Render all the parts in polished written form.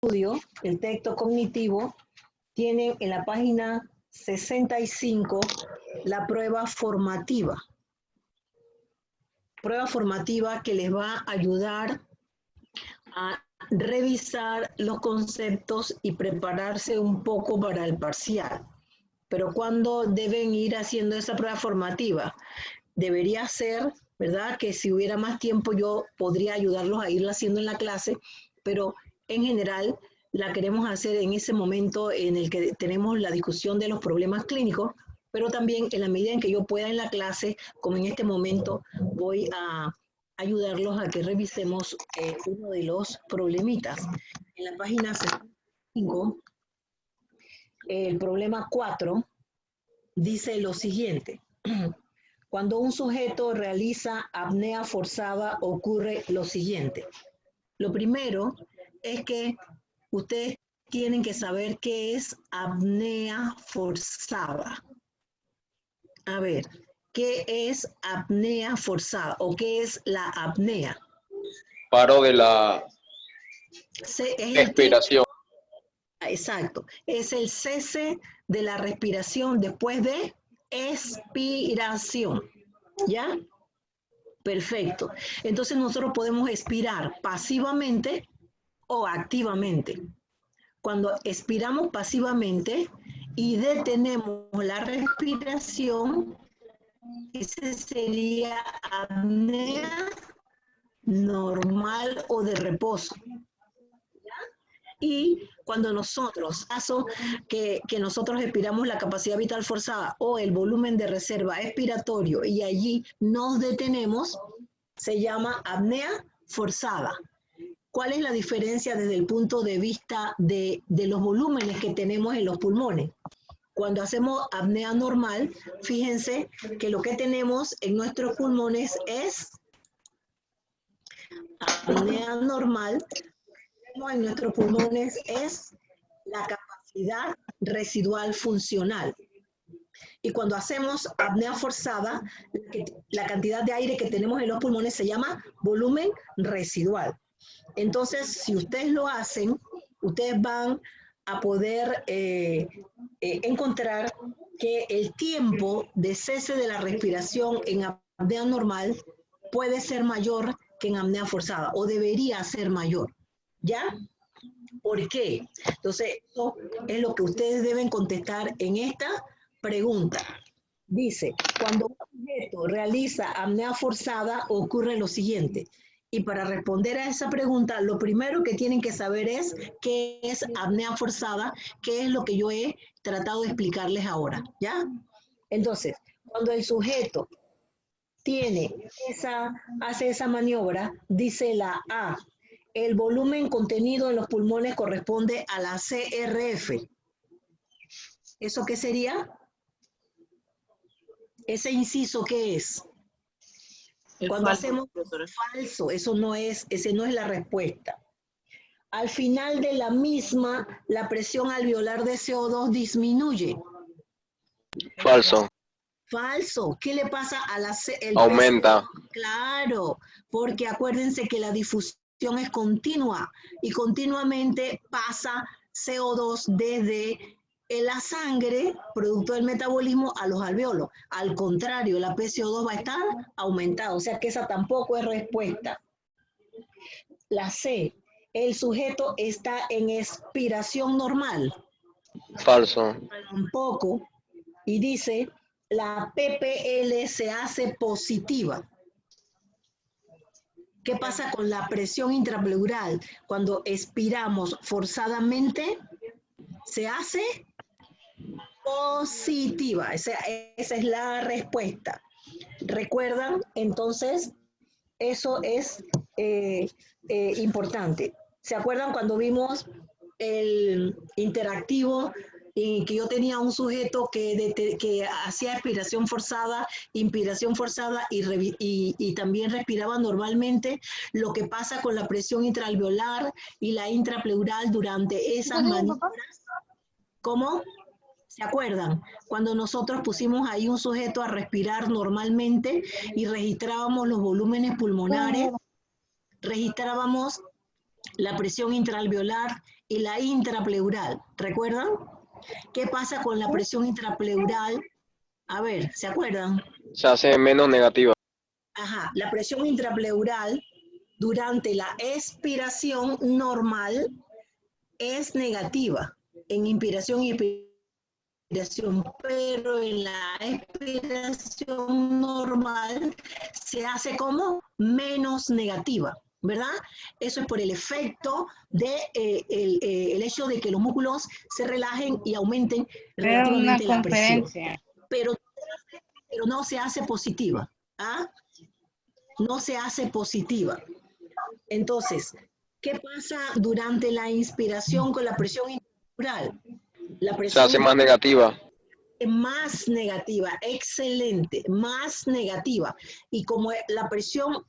estudio, el texto cognitivo, tienen en la página 65 la prueba formativa. Prueba formativa que les va a ayudar a revisar los conceptos y prepararse un poco para el parcial. Pero ¿cuándo deben ir haciendo esa prueba formativa? Debería ser, ¿verdad? Que si hubiera más tiempo yo podría ayudarlos a irla haciendo en la clase, pero en general la queremos hacer en ese momento en el que tenemos la discusión de los problemas clínicos, pero también en la medida en que yo pueda en la clase, como en este momento, voy a ayudarlos a que revisemos uno de los problemitas. En la página 5, el problema 4 dice lo siguiente. Cuando un sujeto realiza apnea forzada ocurre lo siguiente. Lo primero es que ustedes tienen que saber qué es apnea forzada. A ver, ¿qué es apnea forzada o qué es la apnea? Paro de la respiración. Exacto, es el cese de la respiración después de expiración, ¿ya? Perfecto. Entonces nosotros podemos expirar pasivamente o activamente. Cuando expiramos pasivamente y detenemos la respiración, ese sería apnea normal o de reposo. Y cuando nosotros, caso que nosotros expiramos la capacidad vital forzada o el volumen de reserva expiratorio y allí nos detenemos, se llama apnea forzada. ¿Cuál es la diferencia desde el punto de vista de los volúmenes que tenemos en los pulmones? Cuando hacemos apnea normal, fíjense que lo que tenemos en nuestros pulmones es apnea normal. En nuestros pulmones es la capacidad residual funcional. Y cuando hacemos apnea forzada, la cantidad de aire que tenemos en los pulmones se llama volumen residual. Entonces, si ustedes lo hacen, ustedes van a poder encontrar que el tiempo de cese de la respiración en apnea normal puede ser mayor que en apnea forzada, o debería ser mayor. ¿Ya? ¿Por qué? Entonces, eso es lo que ustedes deben contestar en esta pregunta. Dice, cuando un sujeto realiza apnea forzada ocurre lo siguiente. Y para responder a esa pregunta, lo primero que tienen que saber es qué es apnea forzada, qué es lo que yo he tratado de explicarles ahora, ¿ya? Entonces, cuando el sujeto hace esa maniobra, dice la A, el volumen contenido en los pulmones corresponde a la CRF. ¿Eso qué sería? ¿Ese inciso qué es? Cuando hacemos falso, ese no es la respuesta. Al final de la misma, la presión alveolar de CO2 disminuye. Falso. Falso. ¿Qué le pasa a la Aumenta. Claro, porque acuérdense que la difusión es continua y continuamente pasa CO2 desde la sangre, producto del metabolismo, a los alveolos. Al contrario, la PCO2 va a estar aumentada, o sea que esa tampoco es respuesta. La C, el sujeto está en expiración normal. Falso. Tampoco. Y dice, la PPL se hace positiva. ¿Qué pasa con la presión intrapleural? Cuando expiramos forzadamente, se hace positiva. Esa es la respuesta. ¿Recuerdan? Entonces, eso es importante. ¿Se acuerdan cuando vimos el interactivo y que yo tenía un sujeto que hacía expiración forzada, inspiración forzada y también respiraba normalmente? Lo que pasa con la presión intraalveolar y la intrapleural durante esas maniobras. ¿Cómo? ¿Se acuerdan? Cuando nosotros pusimos ahí un sujeto a respirar normalmente y registrábamos los volúmenes pulmonares, registrábamos la presión intraalveolar y la intrapleural. ¿Recuerdan? ¿Qué pasa con la presión intrapleural? A ver, ¿se acuerdan? Se hace menos negativa. Ajá, la presión intrapleural durante la expiración normal es negativa en inspiración y expiración, pero en la expiración normal se hace como menos negativa, ¿verdad? Eso es por el efecto de el hecho de que los músculos se relajen y aumenten Era una relativamente la presión, conferencia. pero no se hace positiva, ¿ah? No se hace positiva. Entonces, ¿qué pasa durante la inspiración con la presión intrapleural? La Se presión hace más negativa. más negativa, excelente, más negativa. Y como la presión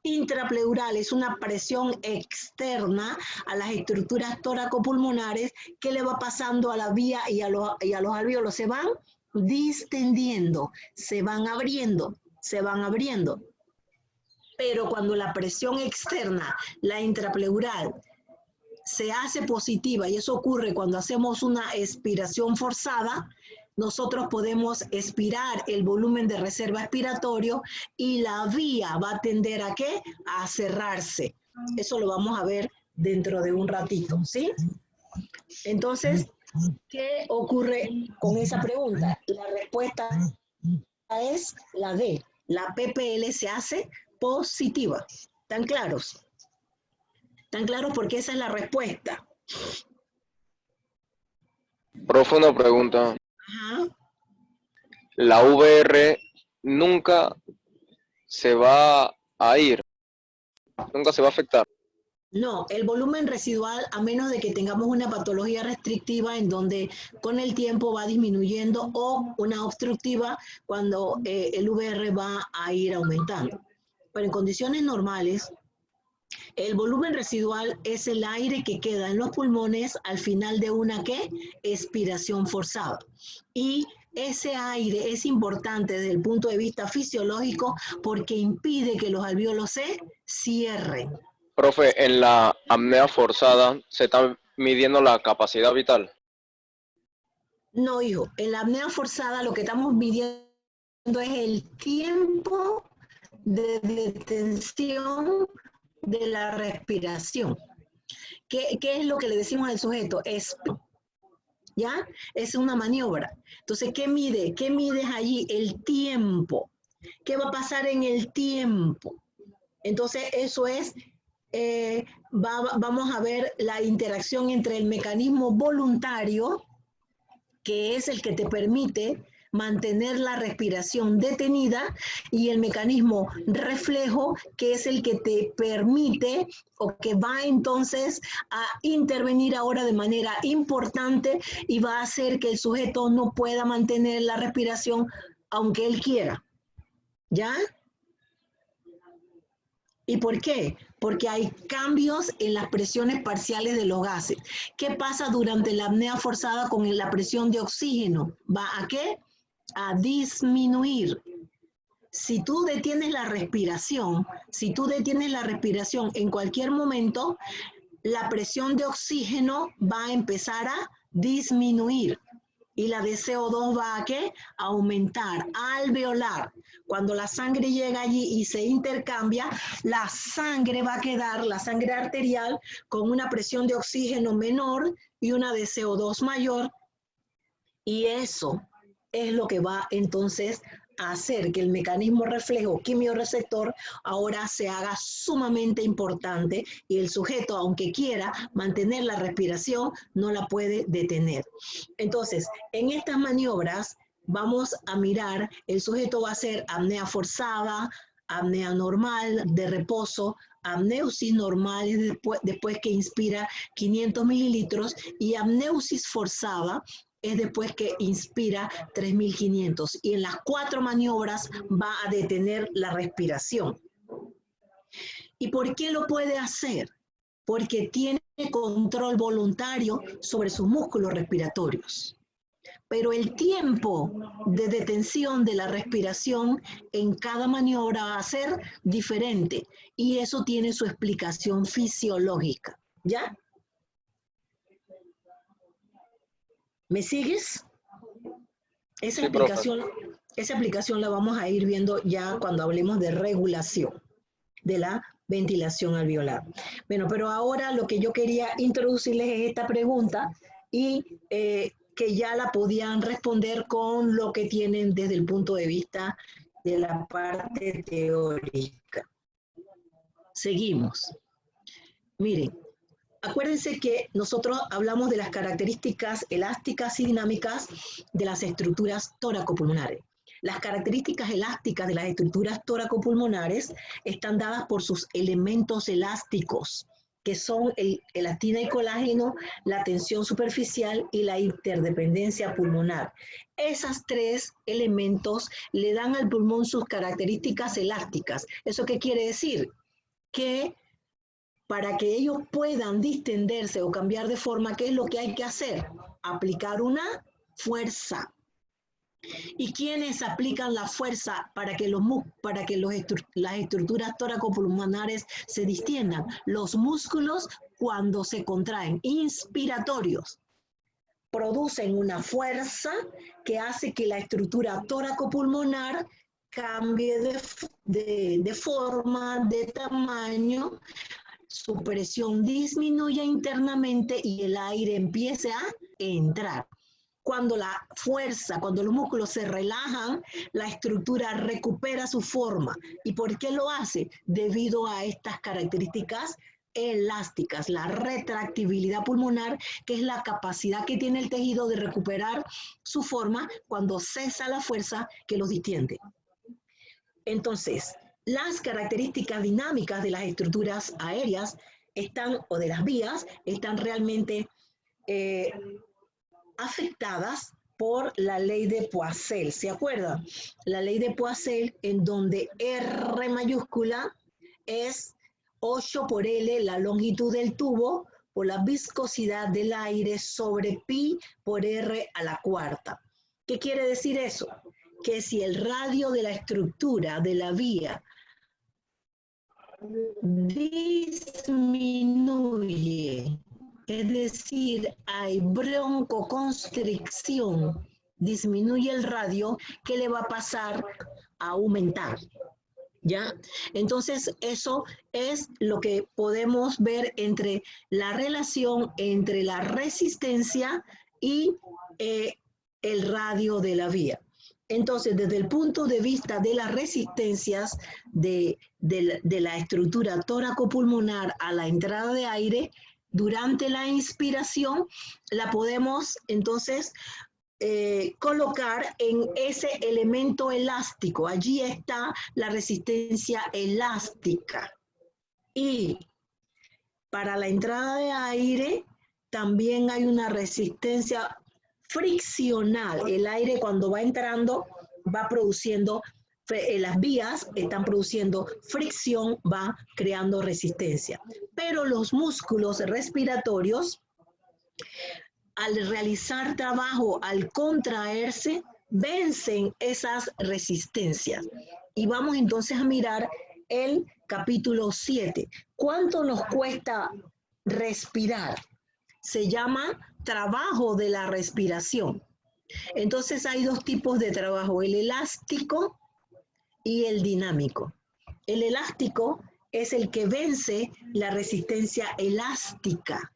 intrapleural es una presión externa a las estructuras tóraco-pulmonares, ¿qué le va pasando a la vía y a los alvéolos? Se van distendiendo, se van abriendo, se van abriendo. Pero cuando la presión externa, la intrapleural, se hace positiva, y eso ocurre cuando hacemos una expiración forzada, nosotros podemos expirar el volumen de reserva expiratorio y la vía va a tender a ¿qué? A cerrarse. Eso lo vamos a ver dentro de un ratito, ¿sí? Entonces, ¿qué ocurre con esa pregunta? La respuesta es la D. La PPL se hace positiva. ¿Están claros? ¿Están claros? Porque esa es la respuesta. Profe, una pregunta. Ajá. La VR nunca se va a ir, nunca se va a afectar. No, el volumen residual, a menos de que tengamos una patología restrictiva en donde con el tiempo va disminuyendo, o una obstructiva cuando el VR va a ir aumentando. Pero en condiciones normales, el volumen residual es el aire que queda en los pulmones al final de una ¿qué? Expiración forzada. Y ese aire es importante desde el punto de vista fisiológico porque impide que los alvéolos se cierren. Profe, en la apnea forzada se está midiendo la capacidad vital. No, hijo, en la apnea forzada lo que estamos midiendo es el tiempo de detención de la respiración. ¿Qué es lo que le decimos al sujeto? Es, ¿ya? Es una maniobra. Entonces, ¿qué mide? ¿Qué mides allí? El tiempo. ¿Qué va a pasar en el tiempo? Entonces, eso es, vamos a ver la interacción entre el mecanismo voluntario, que es el que te permite mantener la respiración detenida, y el mecanismo reflejo, que es el que te permite o que va entonces a intervenir ahora de manera importante y va a hacer que el sujeto no pueda mantener la respiración aunque él quiera. ¿Ya? ¿Y por qué? Porque hay cambios en las presiones parciales de los gases. ¿Qué pasa durante la apnea forzada con la presión de oxígeno? ¿Va a qué? A disminuir. Si tú detienes la respiración, en cualquier momento, la presión de oxígeno va a empezar a disminuir. Y la de CO2 va a ¿qué? A aumentar, alveolar. Cuando la sangre llega allí y se intercambia, la sangre va a quedar, la sangre arterial, con una presión de oxígeno menor y una de CO2 mayor. Y eso es lo que va entonces a hacer que el mecanismo reflejo quimiorreceptor ahora se haga sumamente importante, y el sujeto, aunque quiera mantener la respiración, no la puede detener. Entonces, en estas maniobras vamos a mirar, el sujeto va a hacer apnea forzada, apnea normal, de reposo, apneusis normal después que inspira 500 mililitros, y apneusis forzada es después que inspira 3.500, y en las 4 maniobras va a detener la respiración. ¿Y por qué lo puede hacer? Porque tiene control voluntario sobre sus músculos respiratorios. Pero el tiempo de detención de la respiración en cada maniobra va a ser diferente, y eso tiene su explicación fisiológica, ¿ya? ¿Me sigues? Sí, profe. Esa aplicación la vamos a ir viendo ya cuando hablemos de regulación de la ventilación alveolar. Bueno, pero ahora lo que yo quería introducirles es esta pregunta y que ya la podían responder con lo que tienen desde el punto de vista de la parte teórica. Seguimos. Miren, acuérdense que nosotros hablamos de las características elásticas y dinámicas de las estructuras tóraco-pulmonares. Las características elásticas de las estructuras tóraco-pulmonares están dadas por sus elementos elásticos, que son el elastina y colágeno, la tensión superficial y la interdependencia pulmonar. Esos tres elementos le dan al pulmón sus características elásticas. ¿Eso qué quiere decir? Que para que ellos puedan distenderse o cambiar de forma, ¿qué es lo que hay que hacer? Aplicar una fuerza. ¿Y quiénes aplican la fuerza para que las estructuras tóraco-pulmonares se distiendan? Los músculos cuando se contraen, inspiratorios. Producen una fuerza que hace que la estructura tóraco-pulmonar cambie de forma, de tamaño, su presión disminuye internamente y el aire empiece a entrar. Cuando la fuerza, cuando los músculos se relajan, la estructura recupera su forma. ¿Y por qué lo hace? Debido a estas características elásticas, la retractibilidad pulmonar, que es la capacidad que tiene el tejido de recuperar su forma cuando cesa la fuerza que los distiende. Entonces, las características dinámicas de las estructuras aéreas o de las vías están realmente afectadas por la ley de Poiseuille. ¿Se acuerdan? La ley de Poiseuille, en donde R mayúscula es 8 por L, la longitud del tubo, por la viscosidad del aire sobre pi por R a la cuarta. ¿Qué quiere decir eso? Que si el radio de la estructura de la vía disminuye, es decir, hay broncoconstricción, disminuye el radio, ¿qué le va a pasar? A aumentar. ¿Ya? Entonces, eso es lo que podemos ver entre la relación entre la resistencia y el radio de la vía. Entonces, desde el punto de vista de las resistencias de la estructura tóraco-pulmonar a la entrada de aire, durante la inspiración, la podemos entonces colocar en ese elemento elástico. Allí está la resistencia elástica. Y para la entrada de aire también hay una resistencia friccional. El aire cuando va entrando va produciendo, las vías están produciendo fricción, va creando resistencia. Pero los músculos respiratorios, al realizar trabajo, al contraerse, vencen esas resistencias. Y vamos entonces a mirar el capítulo 7. ¿Cuánto nos cuesta respirar? Se llama trabajo de la respiración. Entonces hay dos tipos de trabajo, el elástico y el dinámico. El elástico es el que vence la resistencia elástica.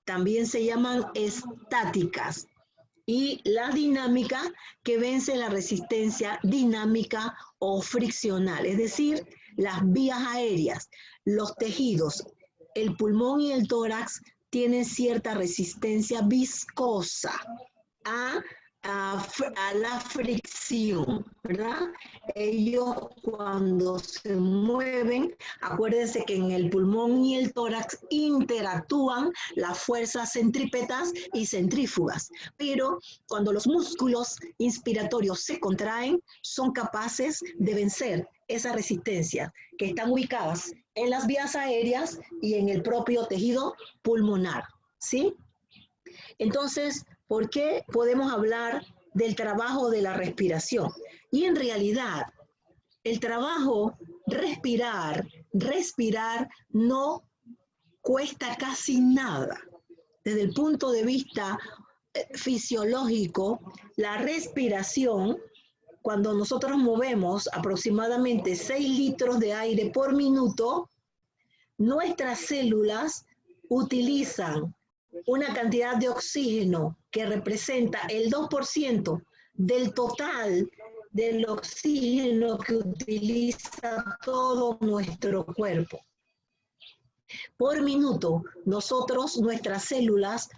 También se llaman estáticas. Y la dinámica que vence la resistencia dinámica o friccional, es decir, las vías aéreas, los tejidos, el pulmón y el tórax tienen cierta resistencia viscosa a la fricción, ¿verdad? Ellos cuando se mueven, acuérdense que en el pulmón y el tórax interactúan las fuerzas centrípetas y centrífugas, pero cuando los músculos inspiratorios se contraen, son capaces de vencer esa resistencia que están ubicadas en las vías aéreas y en el propio tejido pulmonar, ¿sí? Entonces, ¿por qué podemos hablar del trabajo de la respiración? Y en realidad, el trabajo, respirar no cuesta casi nada. desde el punto de vista fisiológico, la respiración, cuando nosotros movemos aproximadamente 6 litros de aire por minuto, nuestras células utilizan una cantidad de oxígeno que representa el 2% del total del oxígeno que utiliza todo nuestro cuerpo. Por minuto, nuestras células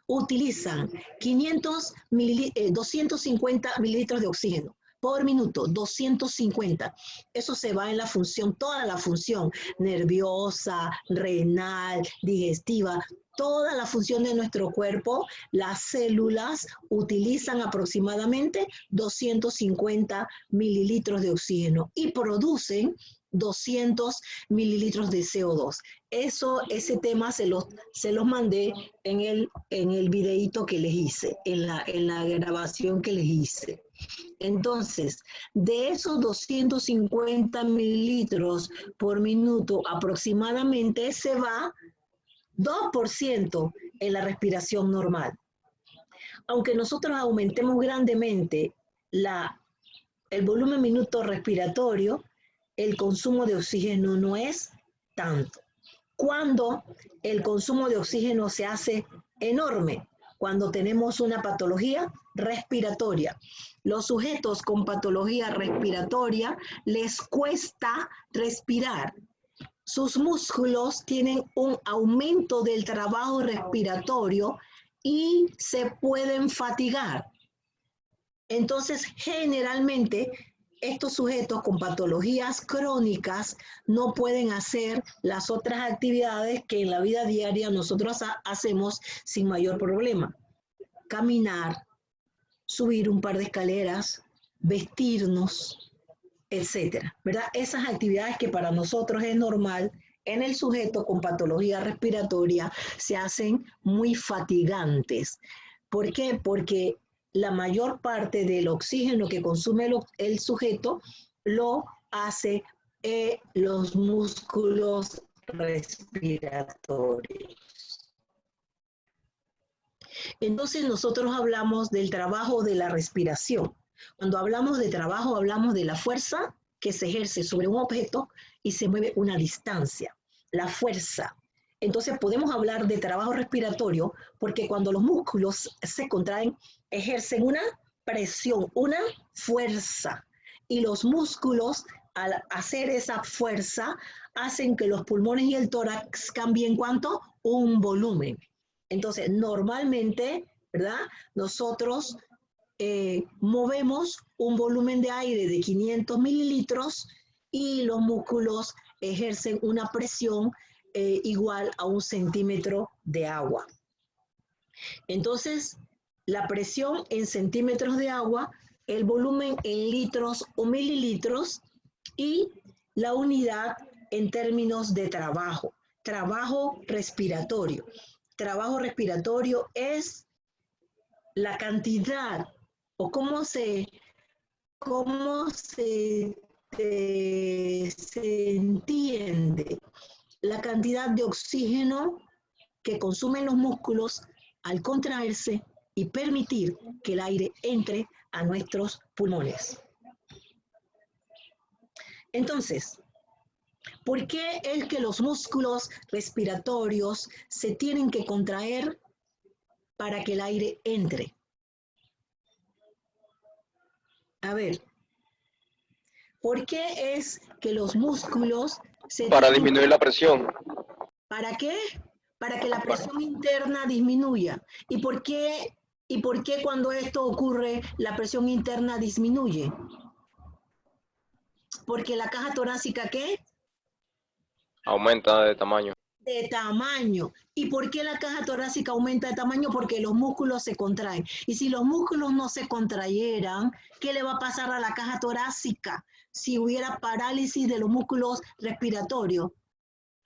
utilizan 250 mililitros de oxígeno. Por minuto, 250. Eso se va en la función, toda la función nerviosa, renal, digestiva, toda la función de nuestro cuerpo, las células utilizan aproximadamente 250 mililitros de oxígeno y producen 200 mililitros de CO2. Ese tema se los mandé en el videíto que les hice, en la grabación que les hice. Entonces, de esos 250 mililitros por minuto aproximadamente se va 2% en la respiración normal. Aunque nosotros aumentemos grandemente el volumen minuto respiratorio, el consumo de oxígeno no es tanto. Cuando el consumo de oxígeno se hace enorme, cuando tenemos una patología respiratoria. Los sujetos con patología respiratoria les cuesta respirar. Sus músculos tienen un aumento del trabajo respiratorio y se pueden fatigar. Entonces, generalmente, estos sujetos con patologías crónicas no pueden hacer las otras actividades que en la vida diaria nosotros hacemos sin mayor problema. Caminar, subir un par de escaleras, vestirnos, etcétera, ¿verdad? Esas actividades que para nosotros es normal, en el sujeto con patología respiratoria se hacen muy fatigantes. ¿Por qué? Porque la mayor parte del oxígeno que consume el sujeto lo hace los músculos respiratorios. Entonces nosotros hablamos del trabajo de la respiración. Cuando hablamos de trabajo, hablamos de la fuerza que se ejerce sobre un objeto y se mueve una distancia. La fuerza. Entonces podemos hablar de trabajo respiratorio porque cuando los músculos se contraen, ejercen una presión, una fuerza. Y los músculos, al hacer esa fuerza, hacen que los pulmones y el tórax cambien ¿cuánto? Un volumen. Entonces, normalmente, ¿verdad? Nosotros movemos un volumen de aire de 500 mililitros y los músculos ejercen una presión igual a 1 centímetro de agua. Entonces, la presión en centímetros de agua, el volumen en litros o mililitros y la unidad en términos de trabajo respiratorio. Trabajo respiratorio es la cantidad o cómo se entiende la cantidad de oxígeno que consumen los músculos al contraerse y permitir que el aire entre a nuestros pulmones. Entonces, ¿por qué es que los músculos respiratorios se tienen que contraer para que el aire entre? A ver, ¿por qué es que los músculos se Para tienen disminuir la presión. ¿Para qué? Para que la presión interna disminuya. ¿Y por qué cuando esto ocurre la presión interna disminuye? Porque la caja torácica, ¿qué? Aumenta de tamaño. De tamaño. ¿Y por qué la caja torácica aumenta de tamaño? Porque los músculos se contraen. Y si los músculos no se contrayeran, ¿qué le va a pasar a la caja torácica si hubiera parálisis de los músculos respiratorios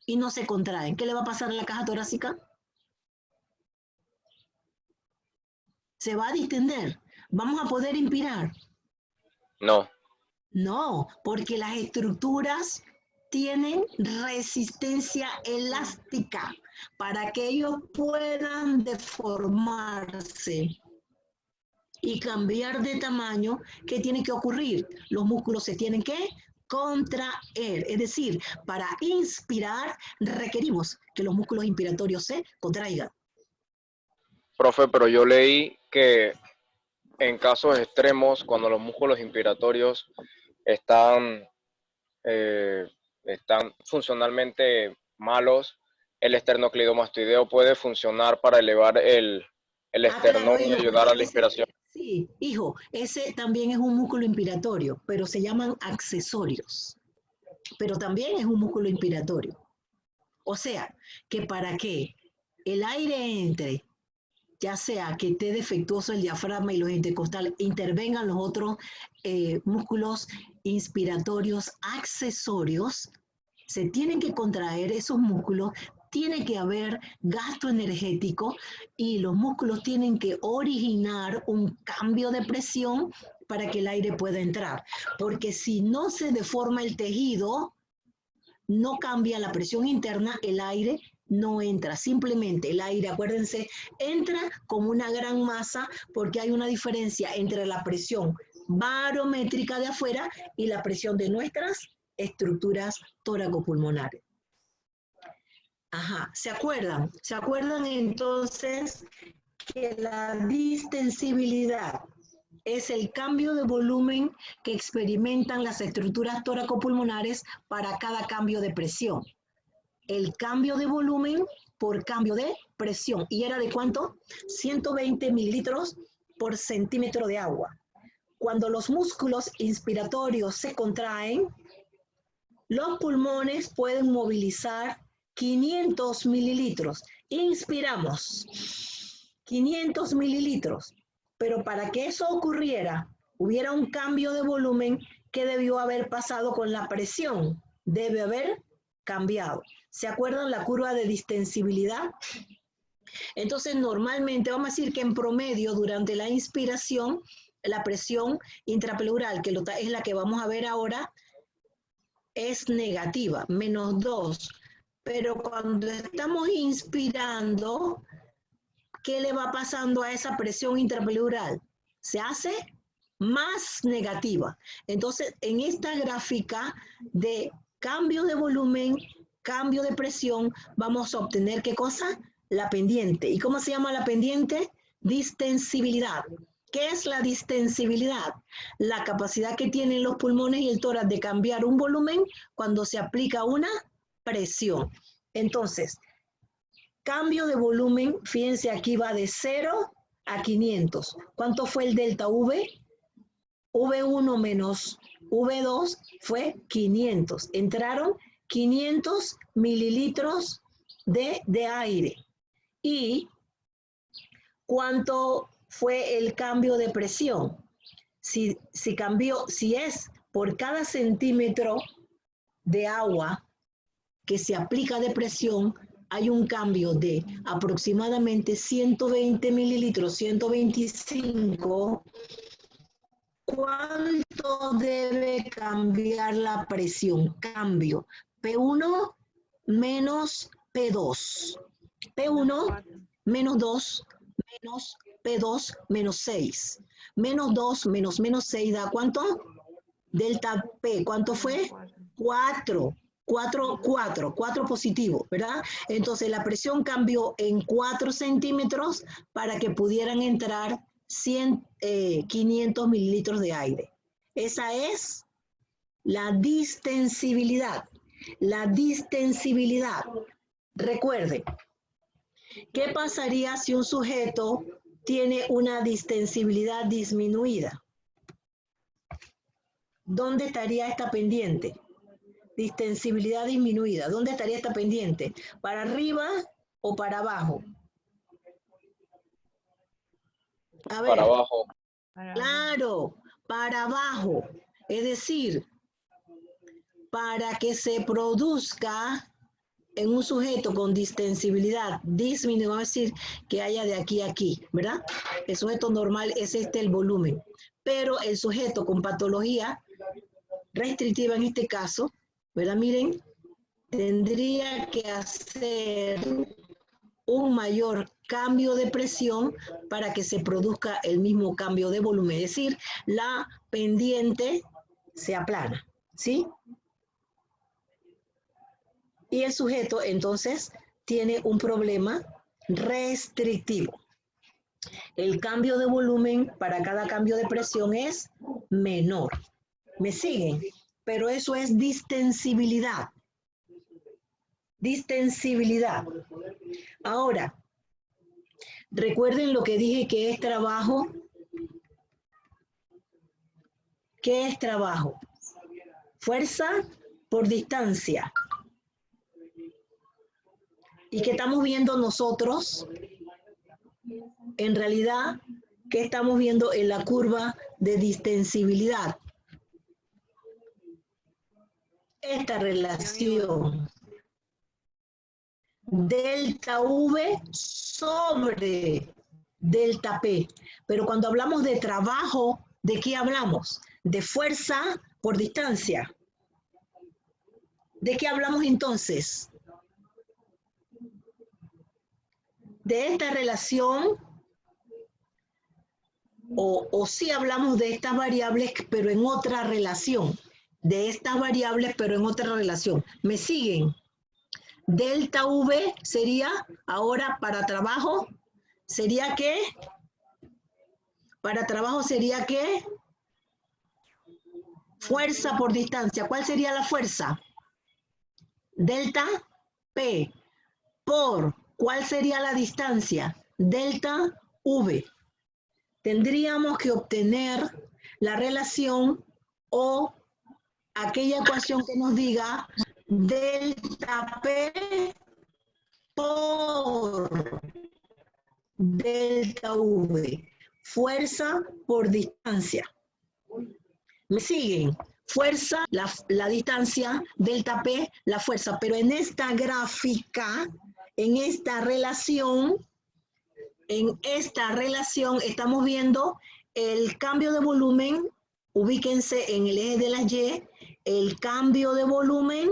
y no se contraen? ¿Qué le va a pasar a la caja torácica? Se va a distender. ¿Vamos a poder inspirar? No. No, porque las estructuras tienen resistencia elástica. para que ellos puedan deformarse y cambiar de tamaño, ¿qué tiene que ocurrir? Los músculos se tienen que contraer, es decir, para inspirar requerimos que los músculos inspiratorios se contraigan. Profe, pero yo leí que en casos extremos, cuando los músculos inspiratorios están, están funcionalmente malos, el esternocleidomastoideo puede funcionar para elevar el esternón Claro, y hijo, ayudar a la inspiración. sí, hijo, ese también es un músculo inspiratorio, pero se llaman accesorios. Pero también es un músculo inspiratorio. O sea, que para que el aire entre, ya sea que esté defectuoso el diafragma y los intercostales, intervengan los otros músculos inspiratorios accesorios, se tienen que contraer esos músculos, tiene que haber gasto energético y los músculos tienen que originar un cambio de presión para que el aire pueda entrar. Porque si no se deforma el tejido, no cambia la presión interna, el aire no entra. Simplemente el aire, acuérdense, entra como una gran masa porque hay una diferencia entre la presión barométrica de afuera y la presión de nuestras estructuras tóraco-pulmonares. Ajá, ¿se acuerdan? ¿Se acuerdan entonces que la distensibilidad es el cambio de volumen que experimentan las estructuras tóraco-pulmonares para cada cambio de presión? El cambio de volumen por cambio de presión. ¿Y era de cuánto? 120 mililitros por centímetro de agua. Cuando los músculos inspiratorios se contraen, los pulmones pueden movilizar 500 mililitros. Inspiramos 500 mililitros. Pero para que eso ocurriera, hubiera un cambio de volumen, ¿qué debió haber pasado con la presión? Debe haber cambiado. ¿Se acuerdan la curva de distensibilidad? Entonces, normalmente, vamos a decir que en promedio, durante la inspiración, la presión intrapleural, que es la que vamos a ver ahora, es negativa, -2. Pero cuando estamos inspirando, ¿qué le va pasando a esa presión intrapleural? Se hace más negativa. Entonces, en esta gráfica de cambio de volumen, cambio de presión, vamos a obtener ¿qué cosa? La pendiente. ¿Y cómo se llama la pendiente? Distensibilidad. ¿Qué es la distensibilidad? La capacidad que tienen los pulmones y el tórax de cambiar un volumen cuando se aplica una presión. Entonces, cambio de volumen, fíjense aquí va de 0 a 500. ¿Cuánto fue el delta V? V1 menos V2 fue 500. Entraron 500 mililitros de aire. ¿Y cuánto fue el cambio de presión? Si es por cada centímetro de agua que se aplica de presión, hay un cambio de aproximadamente 120 mililitros, 125. ¿Cuánto debe cambiar la presión? Cambio. P1 menos P2. P1 menos 2 menos P2 menos 6. Menos 2 menos 6 da ¿cuánto? Delta P, ¿cuánto fue? 4. 4 positivo, ¿verdad? Entonces la presión cambió en 4 centímetros para que pudieran entrar 500 mililitros de aire. Esa es la distensibilidad. La distensibilidad. Recuerde, ¿qué pasaría si un sujeto tiene una distensibilidad disminuida? ¿Dónde estaría esta pendiente? Distensibilidad disminuida. ¿Dónde estaría esta pendiente? ¿Para arriba o para abajo? A ver. Para abajo. Claro, para abajo. Es decir, para que se produzca en un sujeto con distensibilidad disminuida, vamos a decir que haya de aquí a aquí, ¿verdad? El sujeto normal es el volumen. Pero el sujeto con patología restrictiva en este caso, ¿verdad? Miren, tendría que hacer un mayor cambio de presión para que se produzca el mismo cambio de volumen, es decir, la pendiente se aplana, ¿sí? Y el sujeto entonces tiene un problema restrictivo. El cambio de volumen para cada cambio de presión es menor. ¿Me siguen? Pero eso es distensibilidad. Distensibilidad. Ahora, recuerden lo que dije que es trabajo. ¿Qué es trabajo? Fuerza por distancia. ¿Y qué estamos viendo nosotros? En realidad, ¿qué estamos viendo en la curva de distensibilidad? Esta relación. Delta V sobre delta P. Pero cuando hablamos de trabajo, ¿de qué hablamos? De fuerza por distancia. ¿De qué hablamos entonces? De esta relación, o sí hablamos de estas variables, pero en otra relación. De estas variables, pero en otra relación. ¿Me siguen? Delta V sería, ahora para trabajo, ¿sería qué? Para trabajo sería qué? Fuerza por distancia. ¿Cuál sería la fuerza? Delta P. Por, ¿cuál sería la distancia? Delta V. Tendríamos que obtener la relación o aquella ecuación que nos diga delta P por delta V. Fuerza por distancia. ¿Me siguen? Fuerza, la distancia, delta P, la fuerza. Pero en esta gráfica, en esta relación, estamos viendo el cambio de volumen. Ubíquense en el eje de las Y, el cambio de volumen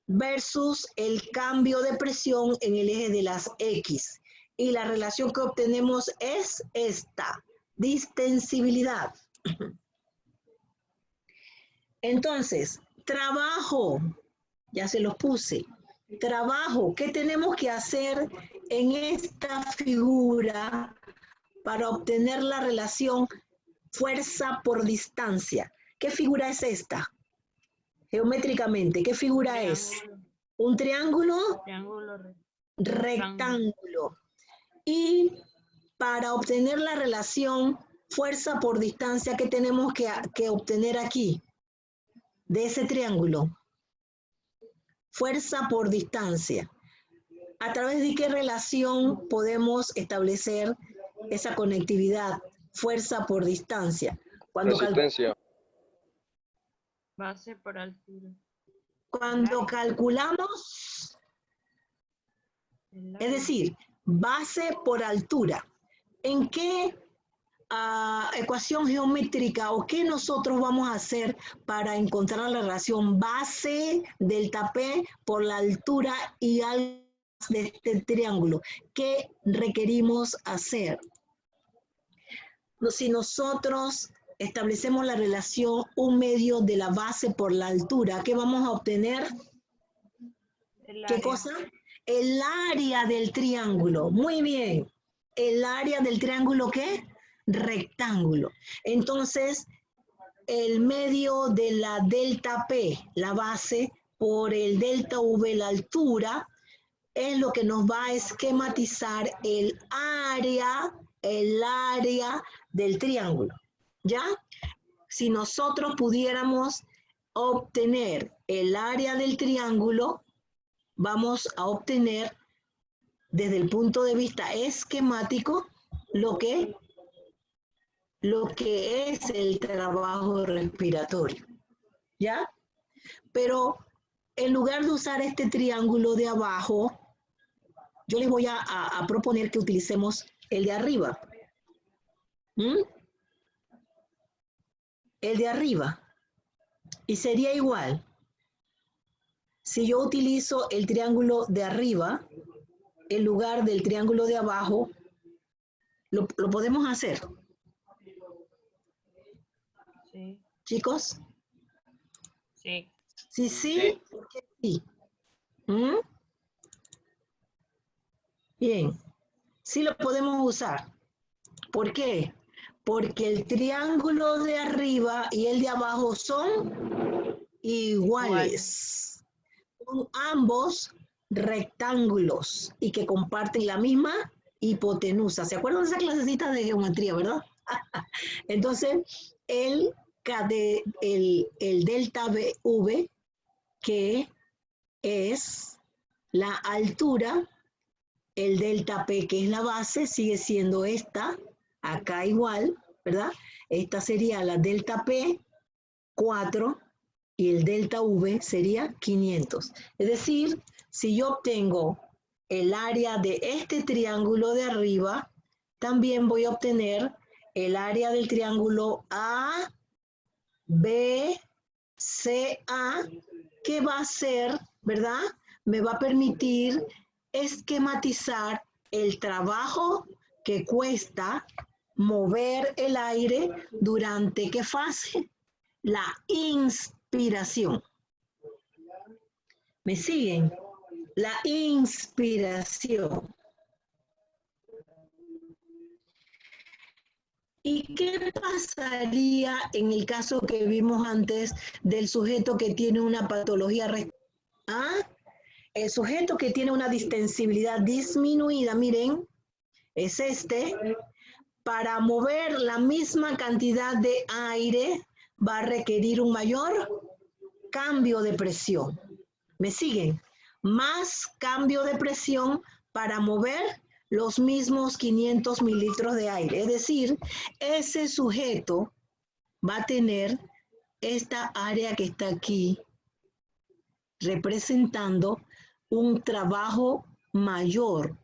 versus el cambio de presión en el eje de las X. Y la relación que obtenemos es esta, distensibilidad. Entonces, trabajo, ya se los puse. Trabajo, ¿qué tenemos que hacer en esta figura para obtener la relación fuerza por distancia? ¿Qué figura es esta? Geométricamente, ¿qué figura es? ¿Un triángulo? Triángulo Rectángulo. Y para obtener la relación fuerza por distancia, ¿qué tenemos que obtener aquí? De ese triángulo. Fuerza por distancia. ¿A través de qué relación podemos establecer esa conectividad? Fuerza por distancia. Resistencia. Base por altura. Cuando calculamos, es decir, base por altura, ¿en qué ecuación geométrica o qué nosotros vamos a hacer para encontrar la relación base delta P por la altura y algo de este triángulo? ¿Qué requerimos hacer? Si nosotros establecemos la relación 1/2 de la base por la altura, ¿qué vamos a obtener? ¿Qué cosa? El área del triángulo. Muy bien. ¿El área del triángulo qué? Rectángulo. Entonces, el medio de la delta P, la base, por el delta V, la altura, es lo que nos va a esquematizar el área del triángulo. ¿Ya? Si nosotros pudiéramos obtener el área del triángulo, vamos a obtener desde el punto de vista esquemático lo que es el trabajo respiratorio, ¿ya? Pero en lugar de usar este triángulo de abajo, yo les voy a proponer que utilicemos el de arriba. El de arriba. Y sería igual. Si yo utilizo el triángulo de arriba, el lugar del triángulo de abajo, lo podemos hacer. Sí. ¿Chicos? Sí. Sí, sí, ¿por qué sí? ¿Mm? Bien, sí lo podemos usar. ¿Por qué? Porque el triángulo de arriba y el de abajo son iguales. Son ambos rectángulos y que comparten la misma hipotenusa. ¿Se acuerdan de esa clasecita de geometría, verdad? Entonces, el delta V, que es la altura, el delta P, que es la base, sigue siendo esta, acá igual, ¿verdad? Esta sería la delta P, 4, y el delta V sería 500. Es decir, si yo obtengo el área de este triángulo de arriba, también voy a obtener el área del triángulo A, B, C, A, que va a ser, ¿verdad? Me va a permitir esquematizar el trabajo que cuesta mover el aire durante ¿qué fase? La inspiración. ¿Me siguen? La inspiración. ¿Y qué pasaría en el caso que vimos antes del sujeto que tiene una patología respiratoria? ¿Ah? El sujeto que tiene una distensibilidad disminuida, miren, es este. Para mover la misma cantidad de aire va a requerir un mayor cambio de presión. ¿Me siguen? Más cambio de presión para mover los mismos 500 mililitros de aire. Es decir, ese sujeto va a tener esta área que está aquí representando un trabajo mayor.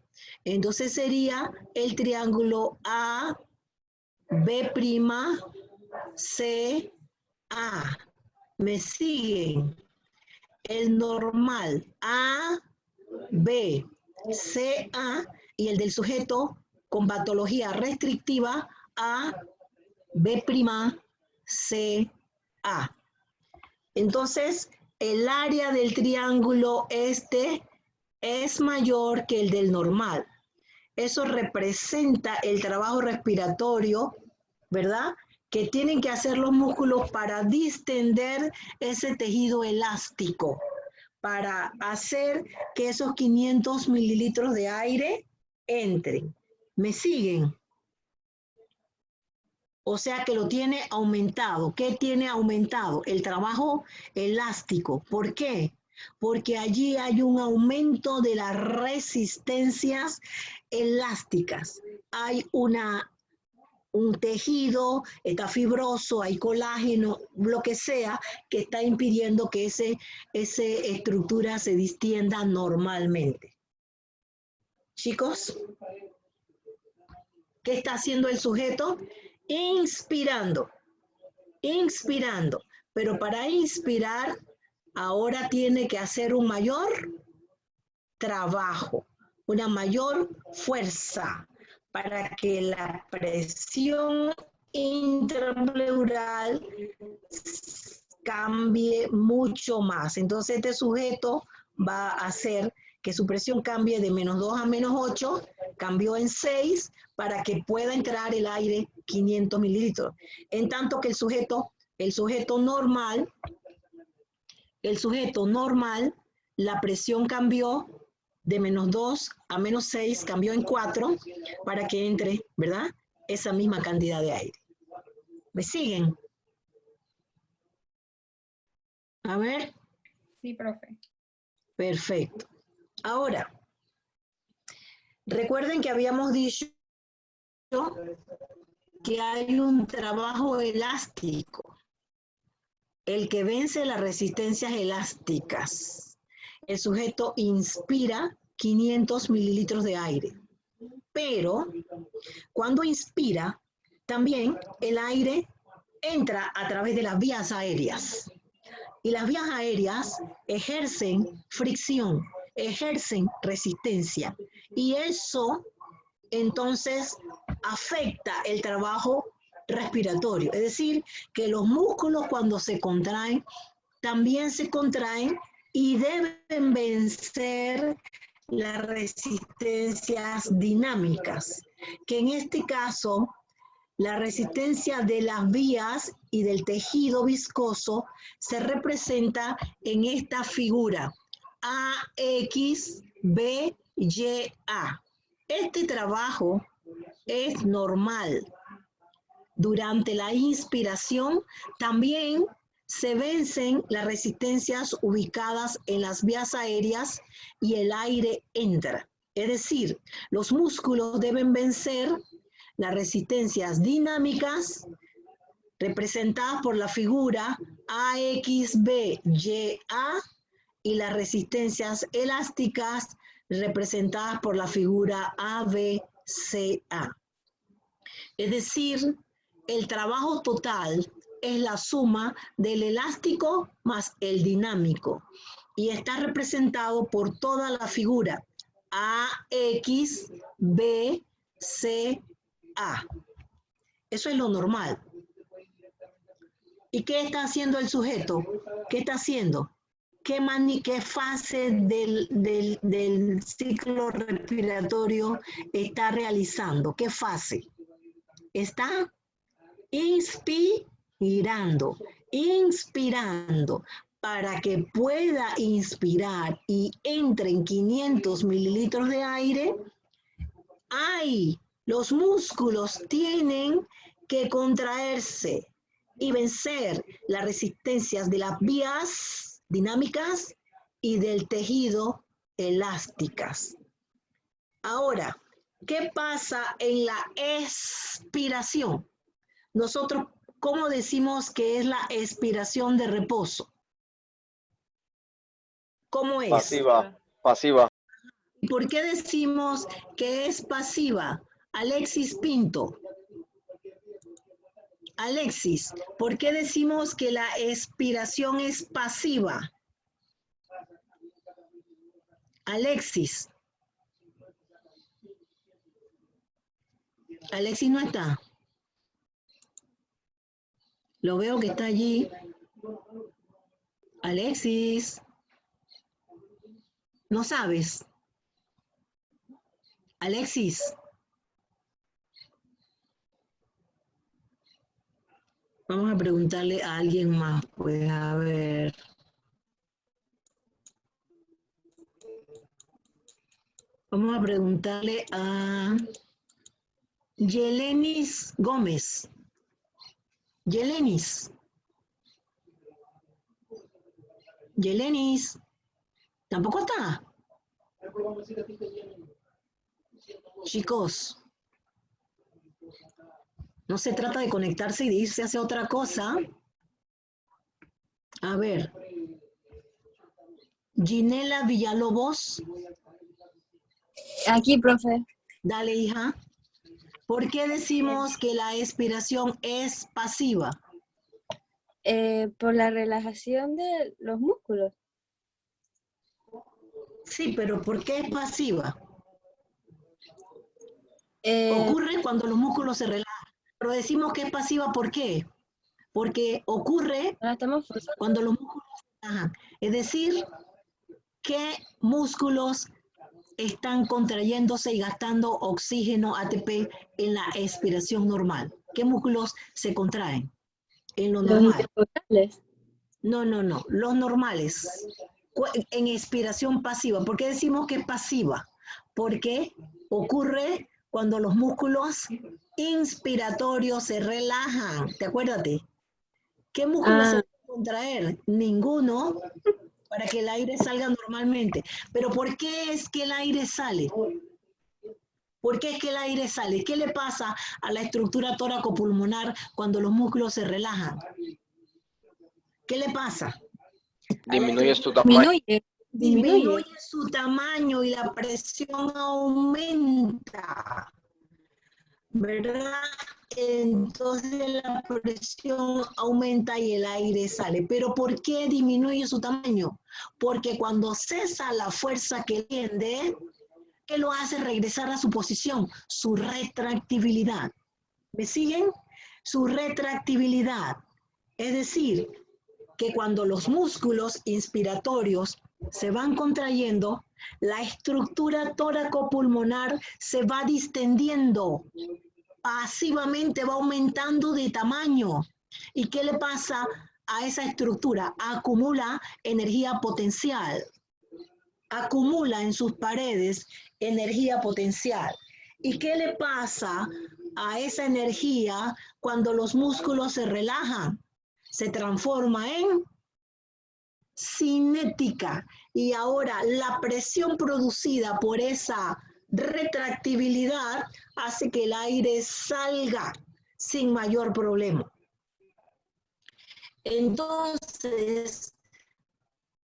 Entonces sería el triángulo A, B', C, A. ¿Me siguen? El normal A, B, C, A y el del sujeto con patología restrictiva A, B', C, A. Entonces, el área del triángulo este es mayor que el del normal. Eso representa el trabajo respiratorio, ¿verdad? Que tienen que hacer los músculos para distender ese tejido elástico, para hacer que esos 500 mililitros de aire entren. ¿Me siguen? O sea que lo tiene aumentado. ¿Qué tiene aumentado? El trabajo elástico. ¿Por qué? Porque allí hay un aumento de las resistencias elásticas. Hay un tejido, está fibroso, hay colágeno, lo que sea, que está impidiendo que esa estructura se distienda normalmente. Chicos, ¿qué está haciendo el sujeto? Inspirando, inspirando. Pero para inspirar, ahora tiene que hacer un mayor trabajo, una mayor fuerza para que la presión intrapleural cambie mucho más. Entonces este sujeto va a hacer que su presión cambie de -2 a -8, cambió en 6 para que pueda entrar el aire 500 mililitros. En tanto que el sujeto normal, la presión cambió de -2 a -6, cambió en 4 para que entre, ¿verdad? Esa misma cantidad de aire. ¿Me siguen? A ver. Sí, profe. Perfecto. Ahora, recuerden que habíamos dicho que hay un trabajo elástico, el que vence las resistencias elásticas. El sujeto inspira 500 mililitros de aire, pero cuando inspira, también el aire entra a través de las vías aéreas. Y las vías aéreas ejercen fricción. ejercen resistencia y eso entonces afecta el trabajo respiratorio. Es decir, que los músculos cuando se contraen, también se contraen y deben vencer las resistencias dinámicas, que en este caso, la resistencia de las vías y del tejido viscoso se representa en esta figura, AX, B, Y, A. Este trabajo es normal. Durante la inspiración también se vencen las resistencias ubicadas en las vías aéreas y el aire entra. Es decir, los músculos deben vencer las resistencias dinámicas representadas por la figura AXBYA y las resistencias elásticas representadas por la figura ABCA. Es decir, el trabajo total es la suma del elástico más el dinámico y está representado por toda la figura AXBCA. Eso es lo normal. ¿Y qué está haciendo el sujeto? ¿Qué está haciendo? ¿Qué fase del ciclo respiratorio está realizando? ¿Qué fase? Está inspirando para que pueda inspirar y entren 500 mililitros de aire. Los músculos tienen que contraerse y vencer las resistencias de las vías dinámicas y del tejido elásticas. Ahora, ¿qué pasa en la expiración? Nosotros, ¿cómo decimos que es la expiración de reposo? ¿Cómo es? Pasiva, pasiva. ¿Y por qué decimos que es pasiva? Alexis Pinto. Alexis, ¿por qué decimos que la expiración es pasiva? Alexis. Alexis no está. Lo veo que está allí. Alexis. ¿No sabes? Alexis. Vamos a preguntarle a alguien más, pues a ver. Vamos a preguntarle a Yelenis Gómez. Yelenis. Yelenis. ¿Tampoco está? Chicos. No se trata de conectarse y de irse a hacer otra cosa. A ver. Ginela Villalobos. Aquí, profe. Dale, hija. ¿Por qué decimos que la expiración es pasiva? Por la relajación de los músculos. Sí, pero ¿por qué es pasiva? Ocurre cuando los músculos se relajan. Pero decimos que es pasiva, ¿por qué? Porque ocurre cuando los músculos se relajan. Es decir, ¿qué músculos están contrayéndose y gastando oxígeno ATP en la expiración normal? ¿Qué músculos se contraen en lo normal? Los intercostales. No, los normales. En expiración pasiva. ¿Por qué decimos que es pasiva? Porque ocurre cuando los músculos inspiratorios se relajan. ¿Te acuerdas? ¿Qué músculos se van a contraer? Ninguno, para que el aire salga normalmente. Pero ¿por qué es que el aire sale? ¿Por qué es que el aire sale? ¿Qué le pasa a la estructura tóraco-pulmonar cuando los músculos se relajan? ¿Qué le pasa? Disminuye su tamaño. Disminuye su tamaño y la presión aumenta, ¿verdad? entonces la presión aumenta y el aire sale. ¿Pero por qué disminuye su tamaño? Porque cuando cesa la fuerza que tiende, ¿qué lo hace regresar a su posición? Su retractibilidad. ¿Me siguen? Su retractibilidad. Es decir, que cuando los músculos inspiratorios se van contrayendo, la estructura tóraco-pulmonar se va distendiendo, pasivamente va aumentando de tamaño. ¿Y qué le pasa a esa estructura? Acumula energía potencial, acumula en sus paredes energía potencial. ¿Y qué le pasa a esa energía cuando los músculos se relajan? Se transforma en cinética. Y ahora la presión producida por esa retractibilidad hace que el aire salga sin mayor problema. Entonces,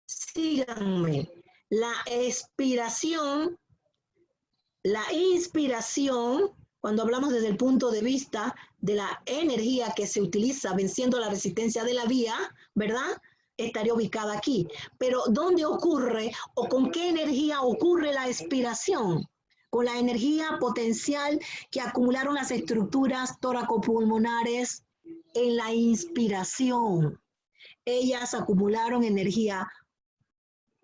síganme. La expiración, la inspiración, cuando hablamos desde el punto de vista de la energía que se utiliza venciendo la resistencia de la vía, ¿verdad? Estaría ubicada aquí. Pero ¿dónde ocurre o con qué energía ocurre la expiración? Con la energía potencial que acumularon las estructuras tóraco-pulmonares en la inspiración. Ellas acumularon energía